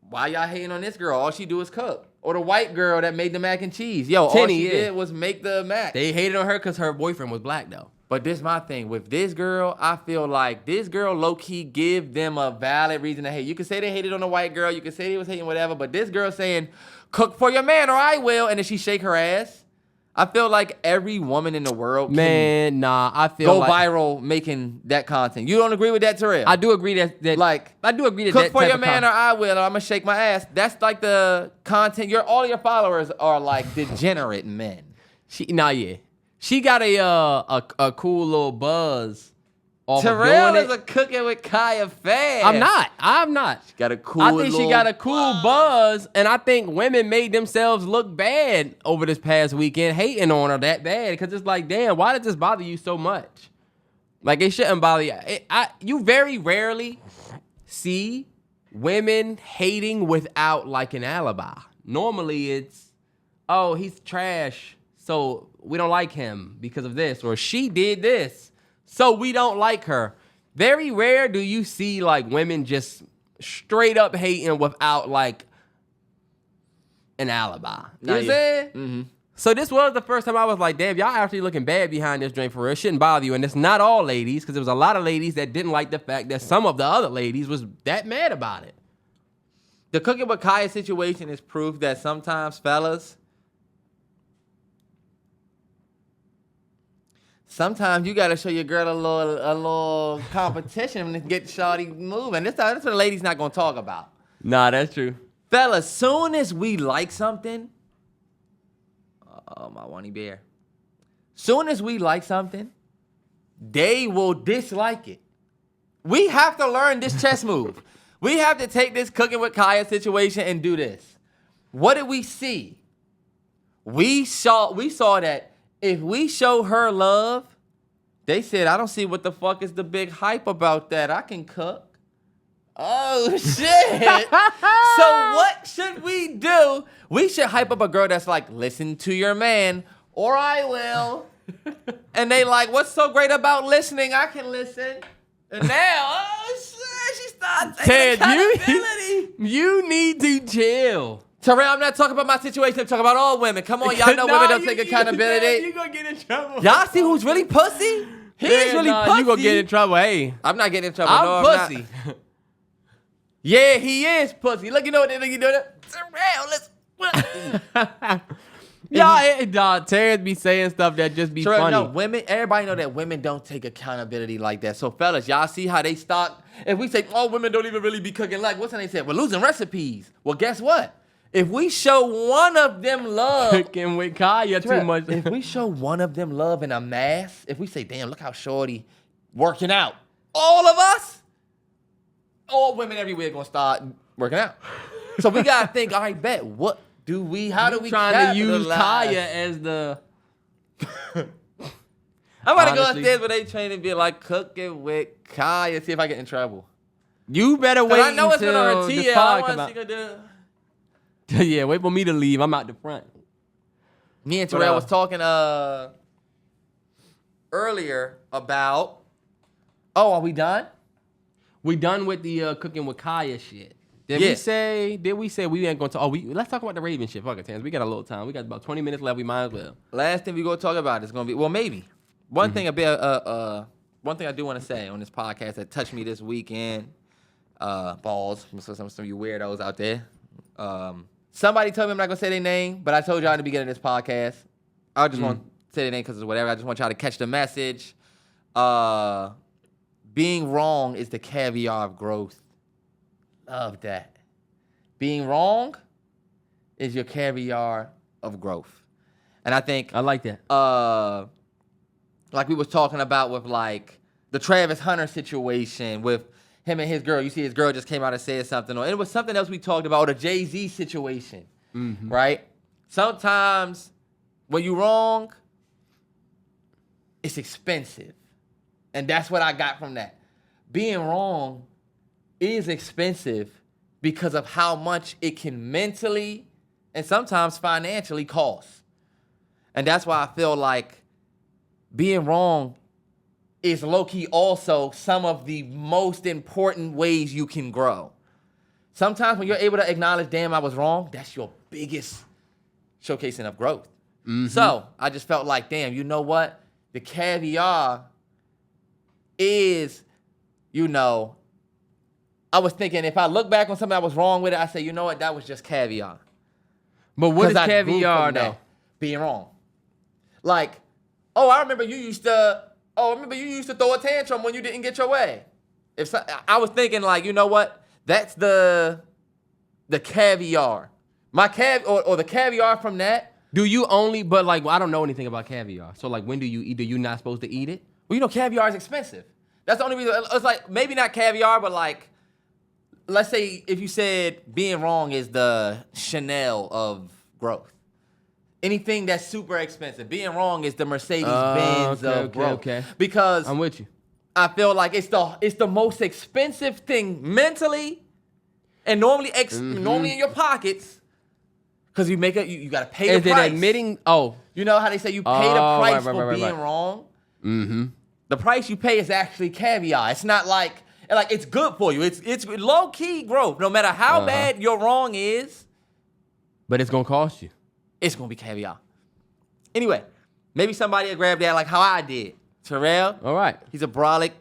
why y'all hating on this girl? All she do is cook. Or the white girl that made the mac and cheese. Yo, all she did was make the mac.
They hated on her because her boyfriend was black, though.
But this my thing. With this girl, I feel like this girl low-key give them a valid reason to hate. You can say they hated on the white girl. You can say they was hating whatever. But this girl saying, cook for your man or I will. And then she shake her ass. I feel like every woman in the world can
I feel
go viral making that content. You don't agree with that, Terrell?
I do agree that I do agree that
cook for your man or I will, or I'm gonna shake my ass. That's like the content. All your followers are like degenerate men.
She got a cool little buzz.
Terrell is a Cookin with Kya fan.
I'm not.
She got a cool.
I think she got a cool buzz, and I think women made themselves look bad over this past weekend, hating on her that bad. Because it's like, damn, why did this bother you so much? Like, it shouldn't bother you. You very rarely see women hating without like an alibi. Normally, it's, oh, he's trash, so we don't like him because of this, or she did this, so we don't like her. Very rare do you see like women just straight up hating without like an alibi. You know what I'm saying?
Mm-hmm.
So this was the first time I was like, damn, y'all actually looking bad behind this drink for real. It shouldn't bother you. And it's not all ladies, because there was a lot of ladies that didn't like the fact that some of the other ladies was that mad about it.
The Cookin with Kya situation is proof that sometimes, fellas, sometimes you gotta show your girl a little competition to get shawty moving. That's what the ladies not gonna talk about.
Nah, that's true.
Fellas, soon as we like something, oh my one bear. Soon as we like something, they will dislike it. We have to learn this chess move. We have to take this Cookin with Kya situation and do this. What did we see? We saw that if we show her love, they said, I don't see what the fuck is the big hype about that. I can cook. Oh, shit. So what should we do? We should hype up a girl that's like, listen to your man, or I will. And they like, what's so great about listening? I can listen. And now, oh, shit, she starts taking accountability.
You need to chill.
Terrell, I'm not talking about my situation. I'm talking about all women. Come on, y'all know women don't take accountability.
You gonna get in trouble.
Y'all see who's really pussy? He's really pussy.
You gonna get in trouble. Hey,
I'm not getting in trouble.
I'm pussy.
Not. Yeah, he is pussy. Look, you know what they think you doing? Terrell, let's.
Y'all, Terrance be saying stuff that just be funny.
No, women, everybody know that women don't take accountability like that. So, fellas, y'all see how they start? If we say, oh, women don't even really be cooking, like, what's that they say? We're losing recipes. Well, guess what? If we show one of them love.
Cookin with Kya too much.
If we show one of them love in a mass, if we say, damn, look how shorty working out. All of us, all women everywhere gonna start working out. So we gotta think, all right, bet, what do we, how do we
trying to use Kya as the...
I'm about to go upstairs where they train and be like, Cookin with Kya, see if I get in trouble.
You better wait
I know it's been on her
the
TL. I want to see her do.
Yeah, wait for me to leave. I'm out the front.
Me and Terrell was talking earlier about, are we done?
We done with the Cookin with Kya shit. Did we say we ain't gonna talk? Let's talk about the Raven shit. Fuck it, Terrance. We got a little time. We got about 20 minutes left. We might as well.
Last thing we gonna talk about is gonna be, well, maybe one thing one thing I do want to say on this podcast that touched me this weekend. Balls. Some of you weirdos out there. Somebody told me I'm not gonna say their name, but I told y'all in the beginning of this podcast. I just want to say their name because it's whatever. I just want y'all to catch the message. Being wrong is the caviar of growth. Love that. Being wrong is your caviar of growth. And I think
I like that.
Like we was talking about with like the Travis Hunter situation with him and his girl. You see his girl just came out and said something. Or it was something else we talked about, or the Jay-Z situation, right? Sometimes when you're wrong, it's expensive. And that's what I got from that. Being wrong is expensive because of how much it can mentally and sometimes financially cost. And that's why I feel like being wrong is low-key also some of the most important ways you can grow. Sometimes when you're able to acknowledge, damn, I was wrong, that's your biggest showcasing of growth. So I just felt like, damn, you know what? The caviar is, I was thinking if I look back on something I was wrong with it, I say, you know what? That was just caviar.
But what is caviar, though?
Being wrong. Like, I remember you used to throw a tantrum when you didn't get your way. I was thinking like, you know what? That's the caviar. Or the caviar from that.
Do you only, but like, I don't know anything about caviar. So like, when do you eat? Are you not supposed to eat it?
Well, caviar is expensive. That's the only reason. It's like, maybe not caviar, but like, let's say if you said being wrong is the Chanel of growth. Anything that's super expensive. Being wrong is the Mercedes-Benz of growth. Okay. Because
I'm with you.
I feel like it's the most expensive thing mentally and normally in your pockets. Because you got to pay the price.
Is it admitting?
You know how they say you pay the price for being wrong?
Mm-hmm.
The price you pay is actually caviar. It's not like it's good for you. It's low-key growth. No matter how bad your wrong is.
But it's going to cost you.
It's going to be caviar. Anyway, maybe somebody will grab that like how I did. Terrell.
All right.
He's a brolic,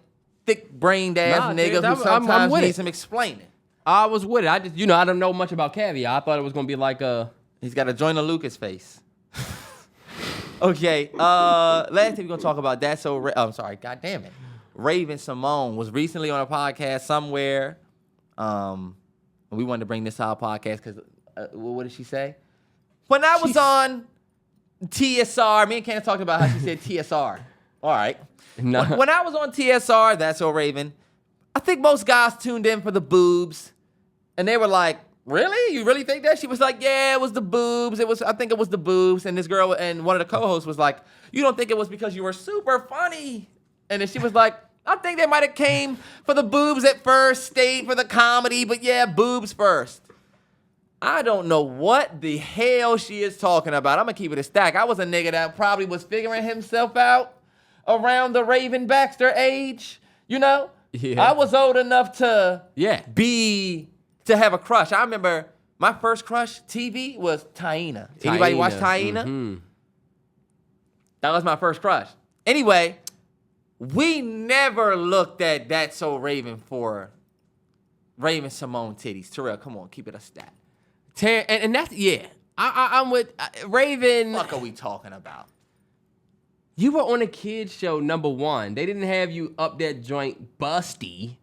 thick-brained ass nigga who sometimes needs some explaining.
I was with it. I just, I don't know much about caviar. I thought it was going to be like a...
He's got a Joyner Lucas face. Okay. Last thing we're going to talk about that. So, I'm sorry. God damn it. Raven Symone was recently on a podcast somewhere. We wanted to bring this to our podcast because, what did she say? When I was on TSR, me and Candace talked about how she said TSR. All right.
No.
When I was on TSR, that's so Raven, I think most guys tuned in for the boobs, and they were like, "Really? You really think that?" She was like, "Yeah, it was the boobs. I think it was the boobs." And this girl and one of the co-hosts was like, "You don't think it was because you were super funny?" And then she was like, "I think they might have came for the boobs at first, stayed for the comedy, but yeah, boobs first." I don't know what the hell she is talking about. I'm gonna keep it a stack. I was a nigga that probably was figuring himself out around the Raven Baxter age, you know?
Yeah.
I was old enough to
Yeah.
have a crush. I remember my first crush TV was Taina. Anybody watch Taina?
Mm-hmm.
That was my first crush. Anyway, we never looked at That's So Raven for Raven Symone titties. Terrell, come on, keep it a stat.
And that's, yeah. I'm with Raven.
What are we talking about?
You were on a kid's show, number one. They didn't have you up that joint busty.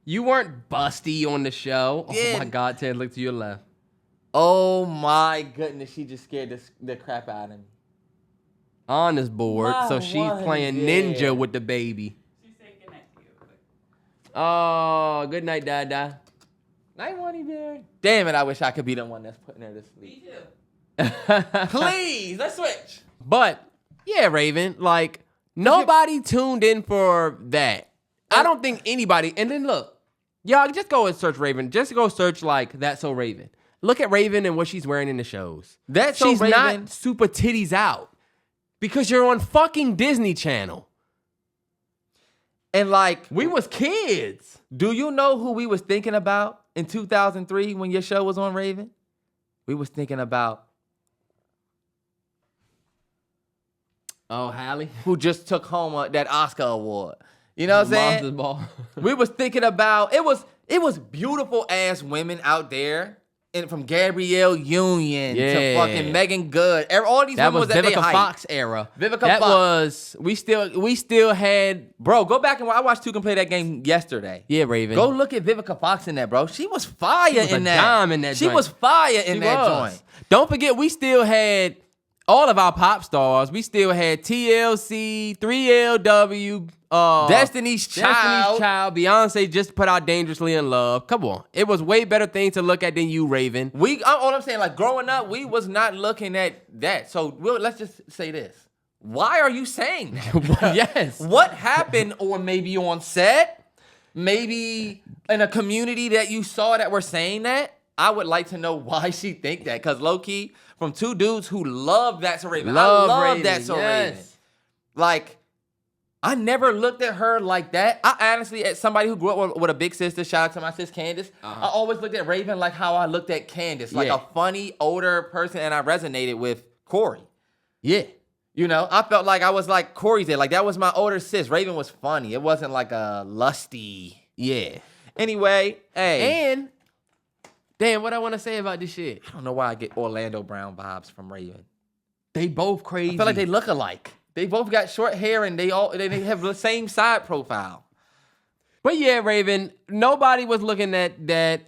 You weren't busty on the show.
Yeah.
Oh my God, Ted, look to your left.
Oh my goodness, she just scared the crap out of me.
On this board, so she's playing ninja with the baby.
She said good night to you.
Oh, good night, Dada.
Night, Wani Bear. Damn it, I wish I could be the one that's putting her to sleep.
Me too.
Please, let's switch.
But yeah, Raven, like nobody tuned in for that. I don't think anybody. And then look, y'all just go and search Raven. Just go search like That's So Raven. Look at Raven and what she's wearing in the shows.
That's So
she's
Raven.
not super titties out because you're on fucking Disney Channel.
And like,
We was kids.
do you know who we was thinking about in 2003 when your show was on Raven? We was thinking about
Hallie.
who just took home that Oscar award. You know what I'm saying?
Monsters Ball.
We was thinking about it was beautiful ass women out there, and from Gabrielle Union to
Yeah.
fucking Megan Good. All these
That
women
was
was at their
Vivica
height.
Fox era.
Vivica
that
Fox.
was we still had
Bro, go back and I watched Cookin play that game yesterday.
yeah, Raven.
Go look at Vivica Fox in that, bro. She was fire
was
in
a
that.
dime in that
She
joint.
was fire in
She
that
was.
joint.
Don't forget, we still had all of our pop stars. We still had TLC, 3LW,
Destiny's Child.
Beyonce just put out Dangerously in Love. Come on. It was way better things to look at than you, Raven.
All I'm saying, like growing up, we was not looking at that. So let's just say this. Why are you saying that?
Yes.
What happened, or maybe on set, maybe in a community that you saw that were saying that? I would like to know why she think that. Because low-key, from two dudes who love That's So Raven. I love
Raven,
That's So
yes.
Raven. Like, I never looked at her like that. I honestly, as somebody who grew up with a big sister, shout out to my sis Candace, I always looked at Raven like how I looked at Candace. Like
Yeah.
a funny, older person, and I resonated with Corey.
Yeah.
You know, I felt like I was like Corey's there. Like, that was my older sis. Raven was funny. It wasn't like a lusty.
Yeah.
Anyway, hey.
And, damn, what I want to say about this shit.
I don't know why I get Orlando Brown vibes from Raven.
They both crazy.
I feel like they look alike. They both got short hair and they have the same side profile.
But yeah, Raven, nobody was looking at that.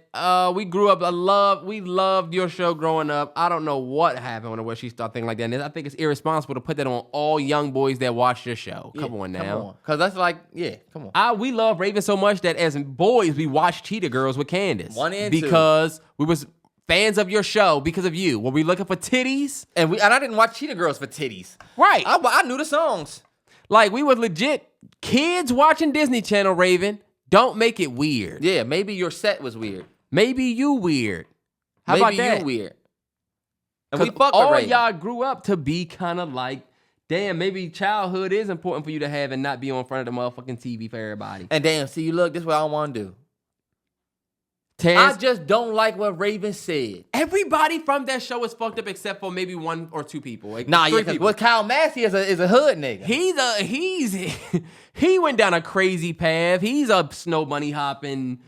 We grew up, we loved your show growing up. I don't know what happened when she started thinking like that. And I think it's irresponsible to put that on all young boys that watch your show. Come on now.
Come on. Because that's like, yeah, come on.
We love Raven so much that as boys, we watched Cheetah Girls with Candace.
1 and 2.
Because we was fans of your show because of you. Were we looking for titties?
And I didn't watch Cheetah Girls for titties.
Right.
I knew the songs.
Like, we were legit kids watching Disney Channel, Raven. Don't make it weird.
Yeah, maybe your set was weird.
Maybe you weird. How
Maybe
about that?
you weird. And
'Cause
we fuck with
all
Raven.
y'all grew up to be kind of like, damn, maybe childhood is important for you to have and not be on front of the motherfucking TV for everybody.
And damn, see, you look, this is what I want to do.
Terrance,
I just don't like what Raven said.
everybody from that show is fucked up except for maybe 1 or 2 people. Like,
Nah,
3
yeah, because
people.
Kyle Massey is a hood nigga.
He went down a crazy path. He's a snow bunny hopping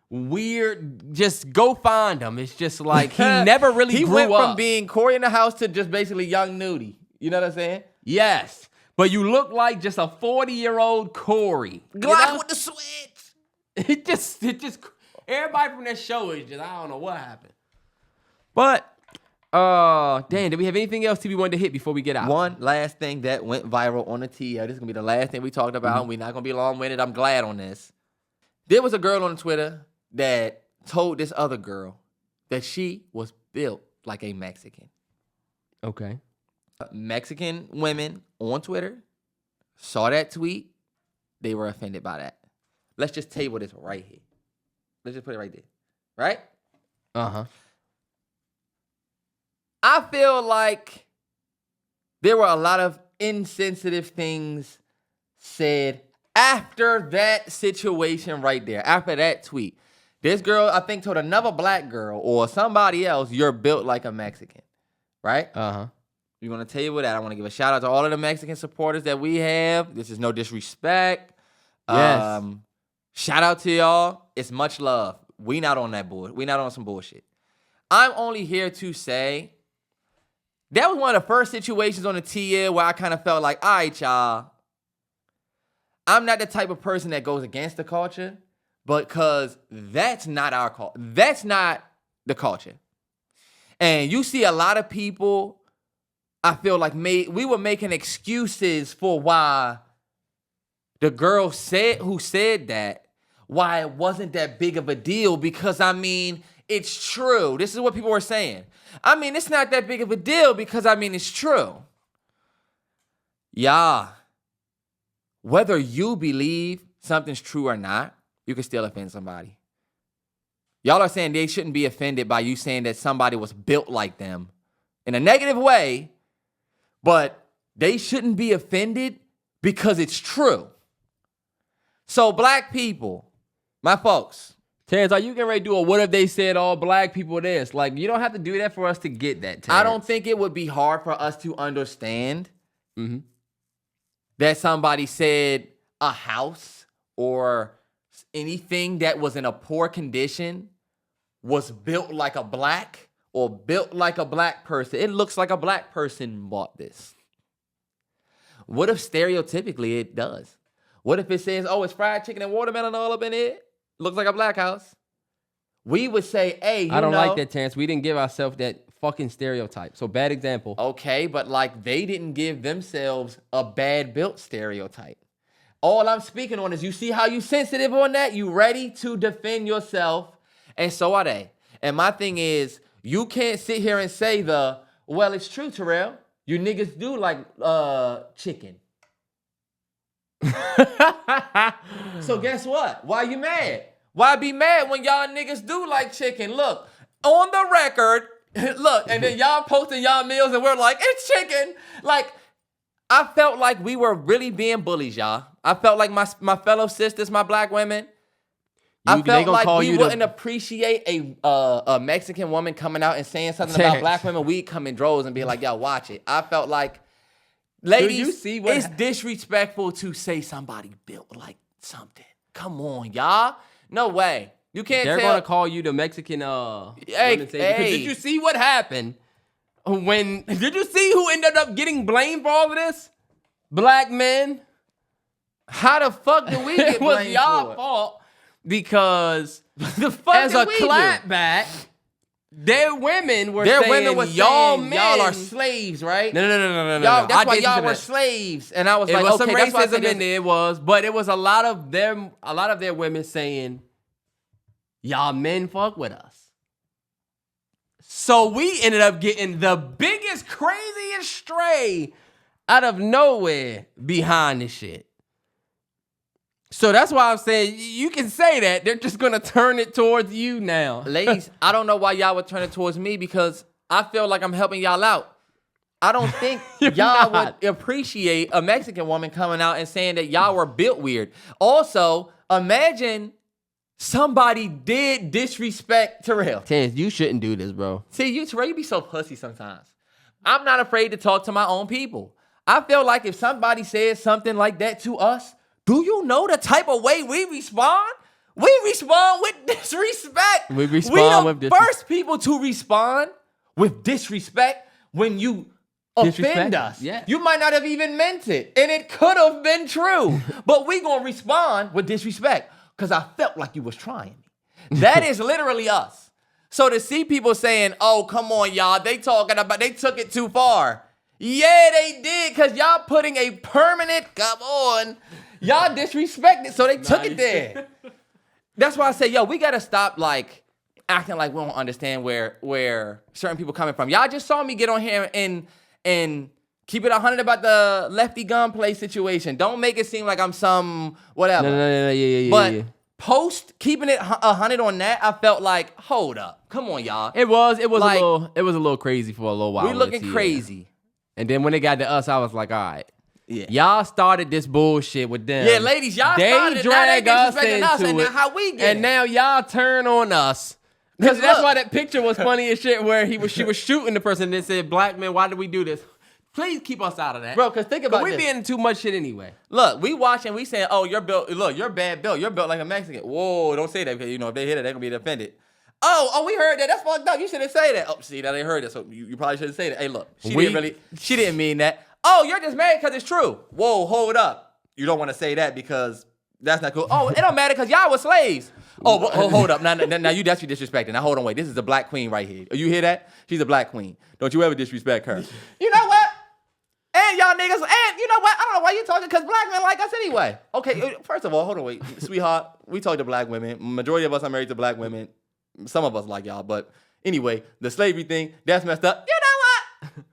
weird. Just go find him. It's just like he never really
he
grew
went
up.
from being Corey in the house to just basically young nudie. You know what I'm saying?
Yes, but you look like just a 40-year-old Corey. You
Glock
know?
with the switch.
It just everybody from that show is just, I don't know what happened. But damn, did we have anything else we wanted to hit before we get out?
One last thing that went viral on the TL. This is gonna be the last thing we talked about. We're not gonna be long-winded. I'm glad on this. There was a girl on Twitter that told this other girl that she was built like a Mexican.
Okay.
Mexican women on Twitter saw that tweet. They were offended by that. Let's just table this right here. Let's just put it right there. Right?
Uh-huh.
I feel like there were a lot of insensitive things said after that situation right there, after that tweet. This girl, I think, told another black girl or somebody else, you're built like a Mexican, right?
Uh-huh.
We're going to tell you that. I want to give a shout out to all of the Mexican supporters that we have. This is no disrespect.
Yes.
Shout out to y'all. It's much love. We not on that board. We not on some bullshit. I'm only here to say that was one of the first situations on the TL where I kind of felt like, all right, y'all, I'm not the type of person that goes against the culture, but because that's not our culture. That's not the culture. And you see a lot of people, I feel like we were making excuses for why the girl who said that, why it wasn't that big of a deal, because, I mean, it's true. This is what people were saying. I mean, it's not that big of a deal because, I mean, it's true. Yeah. Whether you believe something's true or not, you can still offend somebody. Y'all are saying they shouldn't be offended by you saying that somebody was built like them in a negative way, but they shouldn't be offended because it's true. So black people, my folks.
Terrance, are you getting ready to do a what if they said all black people this? Like, you don't have to do that for us to get that, Terrance.
I don't think it would be hard for us to understand that somebody said a house or anything that was in a poor condition was built like a black or built like a black person. It looks like a black person bought this. What if stereotypically it does? What if it says, oh, it's fried chicken and watermelon all up in it? Looks like a black house. We would say, hey,
I don't like that, Terrance. We didn't give ourselves that fucking stereotype. So bad example.
Okay, but like they didn't give themselves a bad built stereotype. All I'm speaking on is you see how you sensitive on that? You ready to defend yourself? And so are they. And my thing is, you can't sit here and say well, it's true, Terrell. You niggas do like chicken. So guess what? Why you mad? Why be mad when y'all niggas do like chicken? Look, on the record, look, and then y'all posting y'all meals and we're like, it's chicken. Like, I felt like we were really being bullies, y'all. I felt like my fellow sisters, my black women, I felt like we wouldn't appreciate a Mexican woman coming out and saying something about black women. We'd come in droves and be like, y'all watch it. I felt like, ladies, it's disrespectful to say somebody built like something. Come on, y'all. No way. You can't
They're going to call you the Mexican women. Did you see what happened? Did you see who ended up getting blamed for all of this? Black men.
How the fuck do we get blamed for it?
It was y'all fault because
the fuck
as a clapback, their women were y'all men,
y'all are slaves, right?
No.
That's why y'all were slaves. And I was like,
okay,
some
that's why
racism
in there but it was a lot of their women saying, y'all men fuck with us. So we ended up getting the biggest, craziest stray out of nowhere behind this shit. So that's why I'm saying you can say that. They're just going to turn it towards you now.
Ladies, I don't know why y'all would turn it towards me because I feel like I'm helping y'all out. I don't think y'all would appreciate a Mexican woman coming out and saying that y'all were built weird. Also, imagine somebody did disrespect Terrell.
Terrance, you shouldn't do this, bro.
See, Terrell, you be so pussy sometimes. I'm not afraid to talk to my own people. I feel like if somebody says something like that to us, do you know the type of way we respond? We respond with disrespect.
We respond with disrespect.
First people to respond with disrespect when you offend us.
Yeah.
You might not have even meant it, and it could have been true. But we gonna respond with disrespect because I felt like you was trying me. That is literally us. So to see people saying, oh, come on, y'all, they took it too far. Yeah, they did, because y'all putting a permanent, come on, y'all disrespected, so they took it there. That's why I say, yo, we gotta stop like acting like we don't understand where certain people coming from. Y'all just saw me get on here and keep it 100 about the lefty gunplay situation. Don't make it seem like I'm some whatever.
No, yeah.
But post keeping it 100 on that, I felt like, hold up, come on, y'all.
It was
Like,
a little crazy for a little while.
We looking crazy.
And then when it got to us, I was like, all right.
Yeah.
Y'all started this bullshit with them.
Yeah, ladies, y'all
They
started it. Now they
drag us
disrespecting us,
into
and
it.
now how we get
And
it.
now y'all turn on us. Because
'Cause
that's
look.
why that picture was funny as shit where she was shooting the person and said, black man, why did we do this? Please keep us out of that.
Bro, because think about
we
this.
be in too much shit anyway.
Look, we watching, we saying, oh, you're built, look, you're bad built. You're built like a Mexican. Whoa, don't say that because, if they hear that, they're going to be offended. Oh, we heard that. That's fucked up. You shouldn't say that. Oh, see, now they heard that, so you probably shouldn't say that. Hey, look, she didn't mean that. Oh, you're just married because it's true. Whoa, hold up. You don't want to say that because that's not cool. Oh, it don't matter because y'all were slaves. Oh, hold up. Now you definitely disrespecting. Now, hold on, wait. This is the black queen right here. You hear that? She's a black queen. Don't you ever disrespect her. You know what? And y'all niggas, and you know what? I don't know why you talking, because black men like us anyway. Okay, first of all, hold on, wait. Sweetheart, we talk to black women. Majority of us are married to black women. Some of us like y'all, but anyway, the slavery thing, that's messed up. You know what?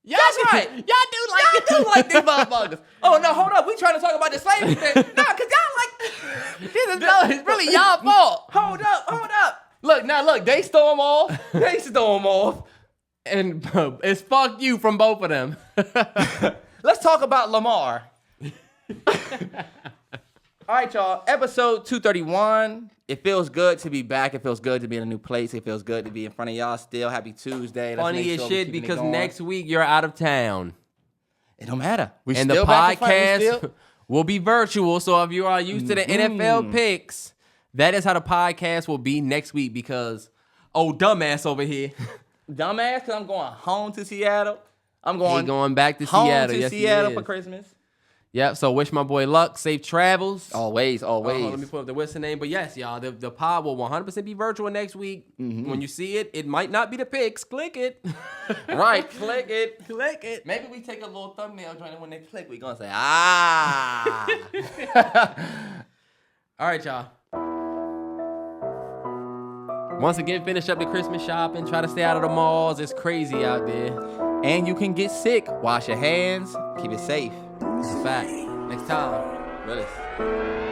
That's right. Y'all do like these motherfuckers. Oh, no, hold up. We trying to talk about the slavery thing. No, because y'all like, it's really y'all fault. Hold up. Look, they stole them off.
And it's fuck you from both of them.
Let's talk about Lamar. All right, y'all. Episode 231. It feels good to be back. It feels good to be in a new place. It feels good to be in front of y'all still. Happy Tuesday. Let's
Funny
make
as
sure we
shit
keeping it
because
going.
next week you're out of town.
It don't matter. We
And
still
the
back in front. We
podcast
still-
will be virtual. So if you are used to the NFL picks, that is how the podcast will be next week because, dumbass over here.
Dumbass, because I'm going home to Seattle. I'm
He going back to
home
Seattle.
to
Yes, he
Seattle
is.
for Christmas.
Yep. So wish my boy luck, safe travels.
Always.
Let me pull up the what's the name. But yes, y'all, the pod will 100% be virtual next week. When you see it, it might not be the picks. Click it.
Right, click it.
Click it.
Maybe we take a little thumbnail joint and when they click, we gonna say,
All right, y'all. Once again, finish up the Christmas shopping. Try to stay out of the malls. It's crazy out there.
And you can get sick. Wash your hands. Keep it safe.
It's a fact. Next time.
Really.